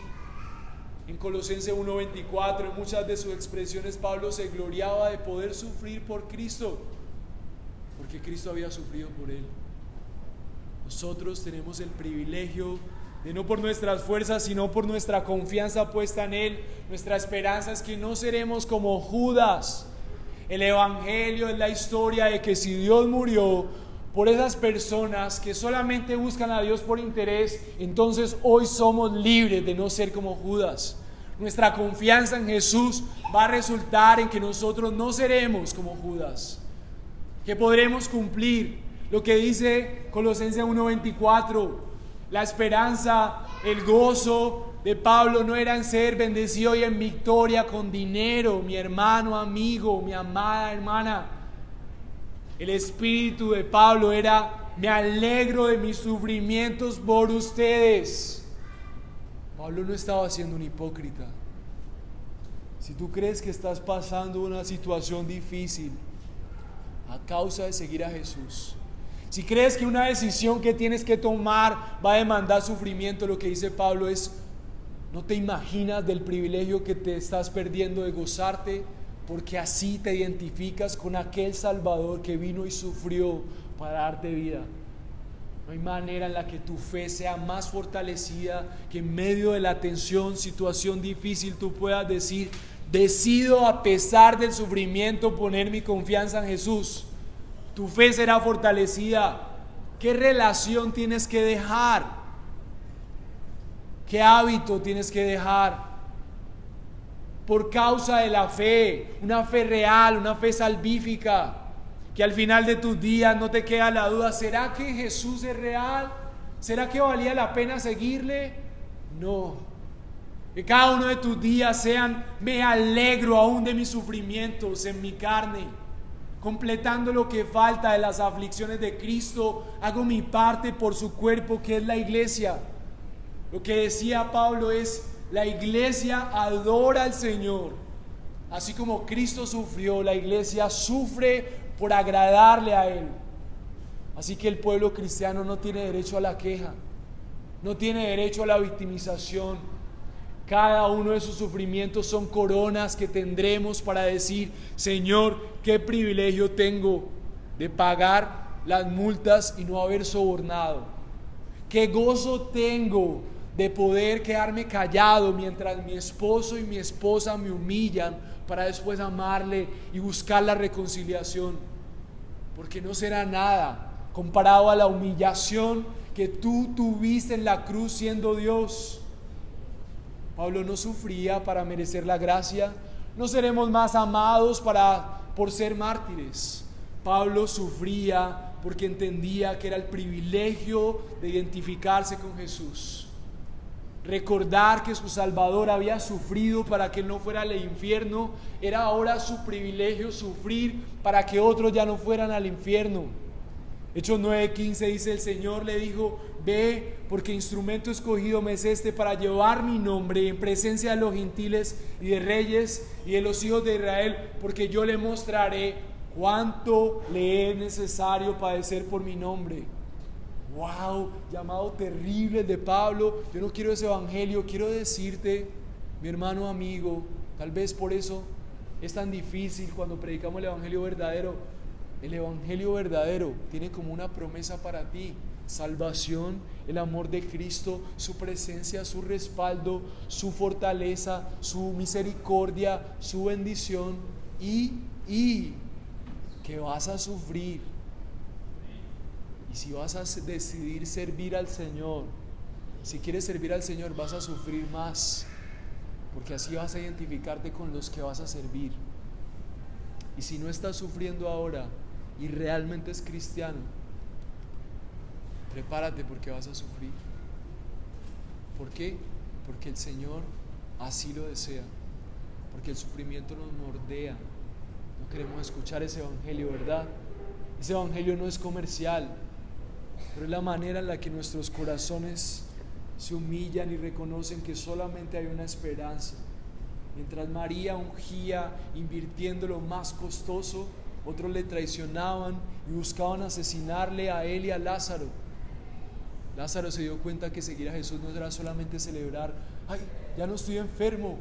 en Colosenses 1:24, en muchas de sus expresiones Pablo se gloriaba de poder sufrir por Cristo, porque Cristo había sufrido por él. Nosotros tenemos el privilegio de no por nuestras fuerzas, sino por nuestra confianza puesta en Él. Nuestra esperanza es que no seremos como Judas. El Evangelio es la historia de que si Dios murió por esas personas que solamente buscan a Dios por interés, entonces hoy somos libres de no ser como Judas. Nuestra confianza en Jesús va a resultar en que nosotros no seremos como Judas, que podremos cumplir lo que dice Colosenses 1:24. La esperanza, el gozo de Pablo no era en ser bendecido y en victoria con dinero, mi hermano, amigo, mi amada hermana. El espíritu de Pablo era: me alegro de mis sufrimientos por ustedes. Pablo no estaba siendo un hipócrita. Si tú crees que estás pasando una situación difícil a causa de seguir a Jesús, si crees que una decisión que tienes que tomar va a demandar sufrimiento, lo que dice Pablo es: no te imaginas del privilegio que te estás perdiendo de gozarte, porque así te identificas con aquel Salvador que vino y sufrió para darte vida. No hay manera en la que tu fe sea más fortalecida que en medio de la tensión, situación difícil, tú puedas decir: decido a pesar del sufrimiento poner mi confianza en Jesús. Tu fe será fortalecida. ¿Qué relación tienes que dejar? ¿Qué hábito tienes que dejar? Por causa de la fe, una fe real, una fe salvífica, que al final de tus días no te queda la duda: ¿será que Jesús es real? ¿Será que valía la pena seguirle? No. Que cada uno de tus días sean: me alegro aún de mis sufrimientos en mi carne, completando lo que falta de las aflicciones de Cristo, hago mi parte por su cuerpo que es la iglesia. Lo que decía Pablo es: la iglesia adora al Señor. Así como Cristo sufrió, la iglesia sufre por agradarle a Él. Así que el pueblo cristiano no tiene derecho a la queja, no tiene derecho a la victimización. Cada uno de sus sufrimientos son coronas que tendremos para decir: Señor, qué privilegio tengo de pagar las multas y no haber sobornado. Qué gozo tengo de poder quedarme callado mientras mi esposo y mi esposa me humillan, para después amarle y buscar la reconciliación. Porque no será nada comparado a la humillación que tú tuviste en la cruz siendo Dios. Pablo no sufría para merecer la gracia. No seremos más amados por ser mártires. Pablo sufría porque entendía que era el privilegio de identificarse con Jesús. Recordar que su Salvador había sufrido para que él no fuera al infierno, era ahora su privilegio sufrir para que otros ya no fueran al infierno. Hechos 9:15 dice: el Señor le dijo: ve, porque instrumento escogido me es este para llevar mi nombre en presencia de los gentiles y de reyes y de los hijos de Israel, porque yo le mostraré cuánto le es necesario padecer por mi nombre. ¡Wow! Llamado terrible de Pablo. Yo no quiero ese evangelio. Quiero decirte, mi hermano amigo, tal vez por eso es tan difícil cuando predicamos el evangelio verdadero. El evangelio verdadero tiene como una promesa para ti: salvación, el amor de Cristo, su presencia, su respaldo, su fortaleza, su misericordia, su bendición, y que vas a sufrir. Y si vas a decidir servir al Señor, si quieres servir al Señor, vas a sufrir más, porque así vas a identificarte con los que vas a servir. Y si no estás sufriendo ahora y realmente es cristiano, prepárate, porque vas a sufrir. ¿Por qué? Porque el Señor así lo desea, porque el sufrimiento nos mordea. No queremos escuchar ese evangelio, ¿verdad? Ese evangelio no es comercial, pero es la manera en la que nuestros corazones se humillan y reconocen que solamente hay una esperanza. Mientras María ungía, invirtiendo lo más costoso, otros le traicionaban y buscaban asesinarle a él y a Lázaro. Lázaro se dio cuenta que seguir a Jesús no era solamente celebrar, ay, ya no estoy enfermo.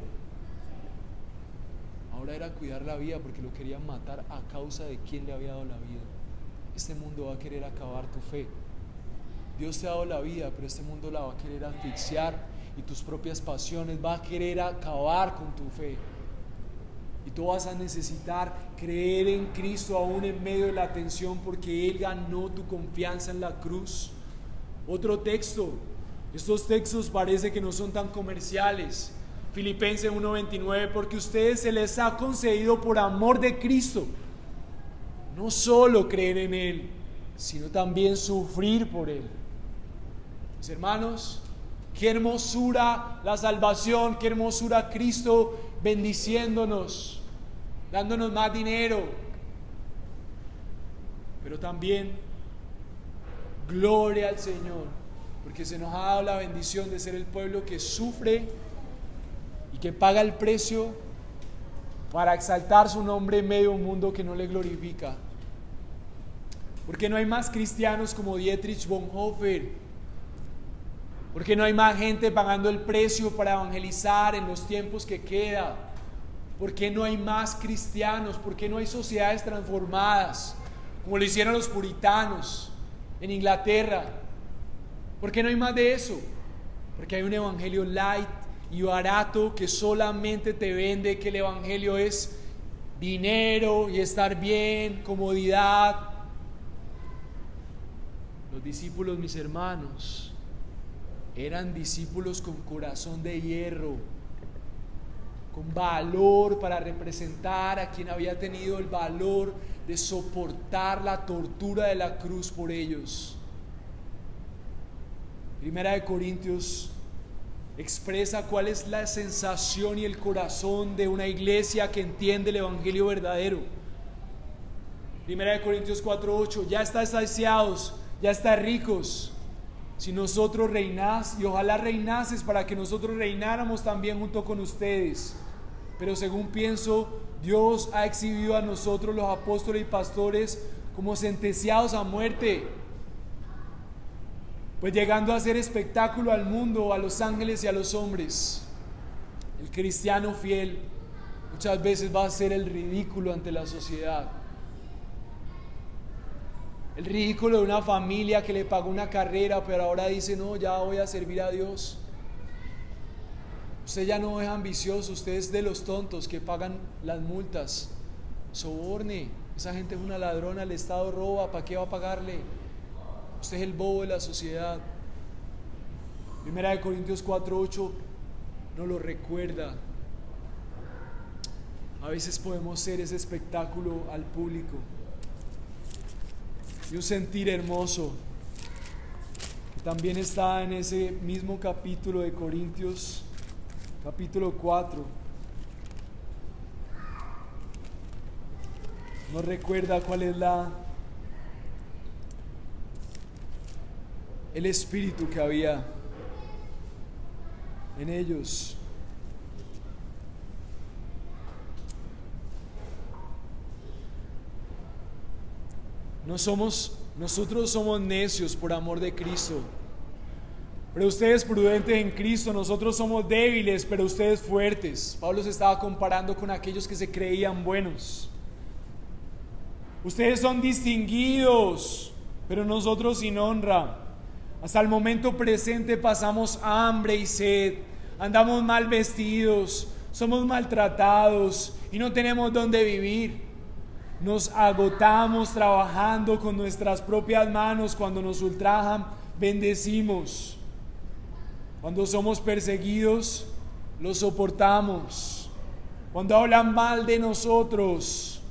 Ahora era cuidar la vida, porque lo querían matar a causa de quien le había dado la vida. Este mundo va a querer acabar tu fe. Dios te ha dado la vida, pero este mundo la va a querer asfixiar, y tus propias pasiones va a querer acabar con tu fe. Y tú vas a necesitar creer en Cristo aún en medio de la tensión, porque Él ganó tu confianza en la cruz. Otro texto, estos textos parece que no son tan comerciales. Filipenses 1:29, porque a ustedes se les ha concedido por amor de Cristo no solo creer en Él, sino también sufrir por Él. Mis hermanos, qué hermosura la salvación, qué hermosura Cristo bendiciéndonos, dándonos más dinero, pero también gloria al Señor, porque se nos ha dado la bendición de ser el pueblo que sufre y que paga el precio para exaltar su nombre en medio de un mundo que no le glorifica. Porque no hay más cristianos como Dietrich Bonhoeffer, porque no hay más gente pagando el precio para evangelizar en los tiempos que queda, porque no hay más cristianos, porque no hay sociedades transformadas como lo hicieron los puritanos en Inglaterra. Porque no hay más de eso, porque hay un evangelio light y barato que solamente te vende que el evangelio es dinero y estar bien, comodidad. Los discípulos, mis hermanos, eran discípulos con corazón de hierro, con valor para representar a quien había tenido el valor de soportar la tortura de la cruz por ellos. Primera de Corintios expresa cuál es la sensación y el corazón de una iglesia que entiende el evangelio verdadero. Primera de Corintios 4:8, ya estáis saciados, ya estáis ricos. Si nosotros reinás, y ojalá reinases para que nosotros reináramos también junto con ustedes. Pero según pienso, Dios ha exhibido a nosotros los apóstoles y pastores como sentenciados a muerte, pues llegando a hacer espectáculo al mundo, a los ángeles y a los hombres. El cristiano fiel muchas veces va a ser el ridículo ante la sociedad. El ridículo de una familia que le pagó una carrera, pero ahora dice, no, ya voy a servir a Dios. Usted ya no es ambicioso, usted es de los tontos que pagan las multas. Soborne, esa gente es una ladrona, el Estado roba, ¿para qué va a pagarle? Usted es el bobo de la sociedad. Primera de Corintios 4:8 nos lo recuerda. A veces podemos ser ese espectáculo al público. Y un sentir hermoso que también está en ese mismo capítulo de Corintios, capítulo 4. Nos recuerda cuál es el espíritu que había en ellos. Nosotros somos necios por amor de Cristo, pero ustedes prudentes en Cristo. Nosotros somos débiles, pero ustedes fuertes. Pablo se estaba comparando con aquellos que se creían buenos. Ustedes son distinguidos, pero nosotros sin honra. Hasta el momento presente pasamos hambre y sed, andamos mal vestidos, somos maltratados y no tenemos dónde vivir. Nos agotamos trabajando con nuestras propias manos. Cuando nos ultrajan, bendecimos. Cuando somos perseguidos, lo soportamos. Cuando hablan mal de nosotros,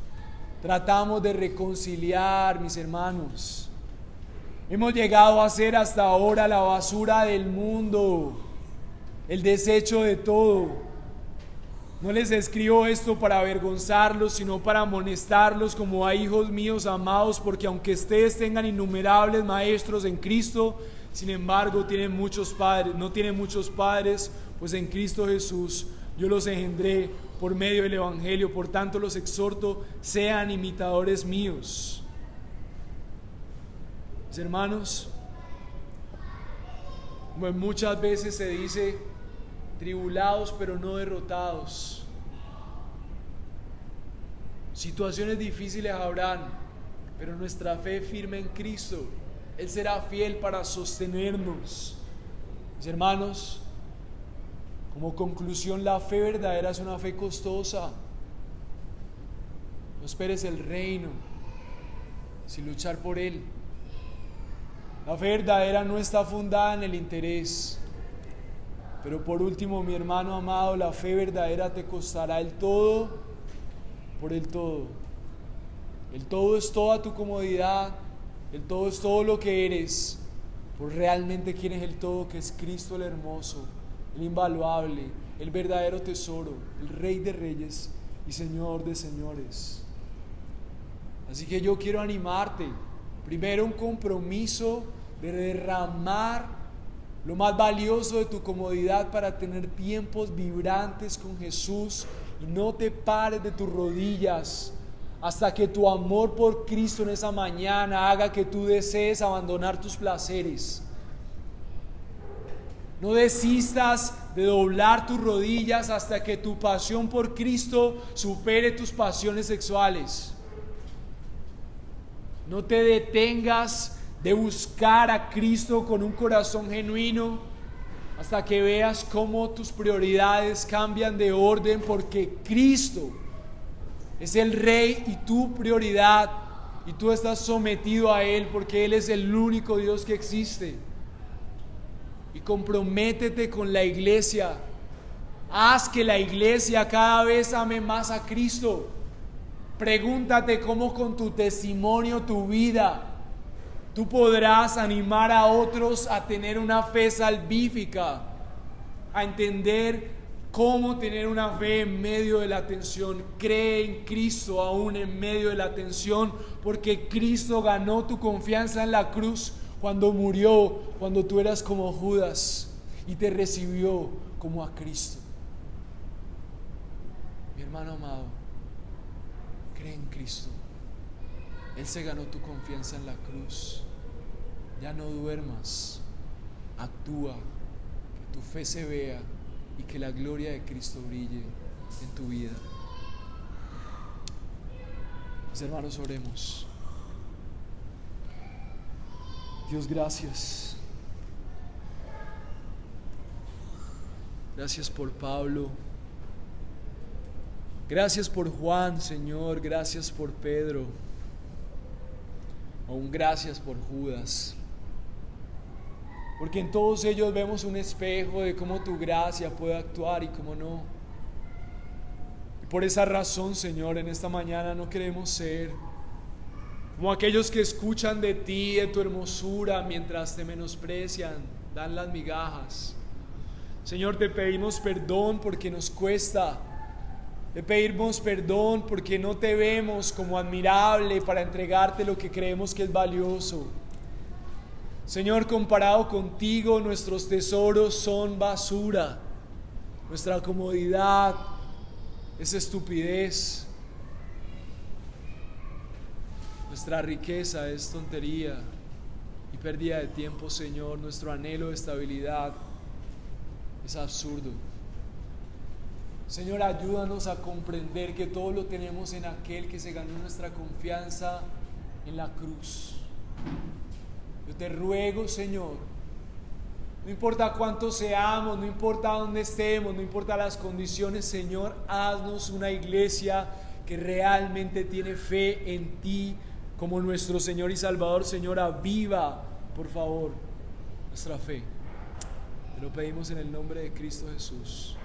tratamos de reconciliar, mis hermanos. Hemos llegado a ser hasta ahora la basura del mundo, el desecho de todo. No les escribo esto para avergonzarlos, sino para amonestarlos como a hijos míos amados, porque aunque ustedes tengan innumerables maestros en Cristo, Sin embargo, no tiene muchos padres, pues en Cristo Jesús yo los engendré por medio del Evangelio. Por tanto, los exhorto, sean imitadores míos. Mis hermanos, como muchas veces se dice, tribulados pero no derrotados. Situaciones difíciles habrán, pero nuestra fe firme en Cristo, Él será fiel para sostenernos. Mis hermanos, como conclusión, la fe verdadera es una fe costosa. No esperes el reino sin luchar por él. La fe verdadera no está fundada en el interés. Pero por último, mi hermano amado, la fe verdadera te costará el todo por el todo. El todo es toda tu comodidad, el todo es todo lo que eres, por realmente quién es el todo, que es Cristo el hermoso, el invaluable, el verdadero tesoro, el Rey de reyes y Señor de señores. Así que yo quiero animarte, primero un compromiso de derramar lo más valioso de tu comodidad para tener tiempos vibrantes con Jesús, y no te pares de tus rodillas hasta que tu amor por Cristo en esa mañana haga que tú desees abandonar tus placeres. No desistas de doblar tus rodillas hasta que tu pasión por Cristo supere tus pasiones sexuales. No te detengas de buscar a Cristo con un corazón genuino hasta que veas cómo tus prioridades cambian de orden, porque Cristo es el Rey y tu prioridad, y tú estás sometido a Él porque Él es el único Dios que existe. Y comprométete con la iglesia. Haz que la iglesia cada vez ame más a Cristo. Pregúntate cómo con tu testimonio, tu vida, tú podrás animar a otros a tener una fe salvífica, a entender cómo tener una fe en medio de la tensión. Cree en Cristo aún en medio de la tensión, porque Cristo ganó tu confianza en la cruz cuando murió, cuando tú eras como Judas, y te recibió como a Cristo. Mi hermano amado, cree en Cristo. Él se ganó tu confianza en la cruz. Ya no duermas, actúa, que tu fe se vea y que la gloria de Cristo brille en tu vida. Mis hermanos, oremos. Dios, gracias. Gracias por Pablo. Gracias por Juan, Señor. Gracias por Pedro. Aún gracias por Judas. Porque en todos ellos vemos un espejo de cómo tu gracia puede actuar y cómo no. Y por esa razón, Señor, en esta mañana no queremos ser como aquellos que escuchan de ti, de tu hermosura, mientras te menosprecian, dan las migajas. Señor, te pedimos perdón porque nos cuesta. Te pedimos perdón porque no te vemos como admirable para entregarte lo que creemos que es valioso. Señor, comparado contigo, nuestros tesoros son basura. Nuestra comodidad es estupidez. Nuestra riqueza es tontería y pérdida de tiempo, Señor. Nuestro anhelo de estabilidad es absurdo. Señor, ayúdanos a comprender que todo lo tenemos en aquel que se ganó nuestra confianza en la cruz. Yo te ruego, Señor, no importa cuánto seamos, no importa dónde estemos, no importa las condiciones, Señor, haznos una iglesia que realmente tiene fe en ti como nuestro Señor y Salvador. Señor, aviva, por favor, nuestra fe. Te lo pedimos en el nombre de Cristo Jesús.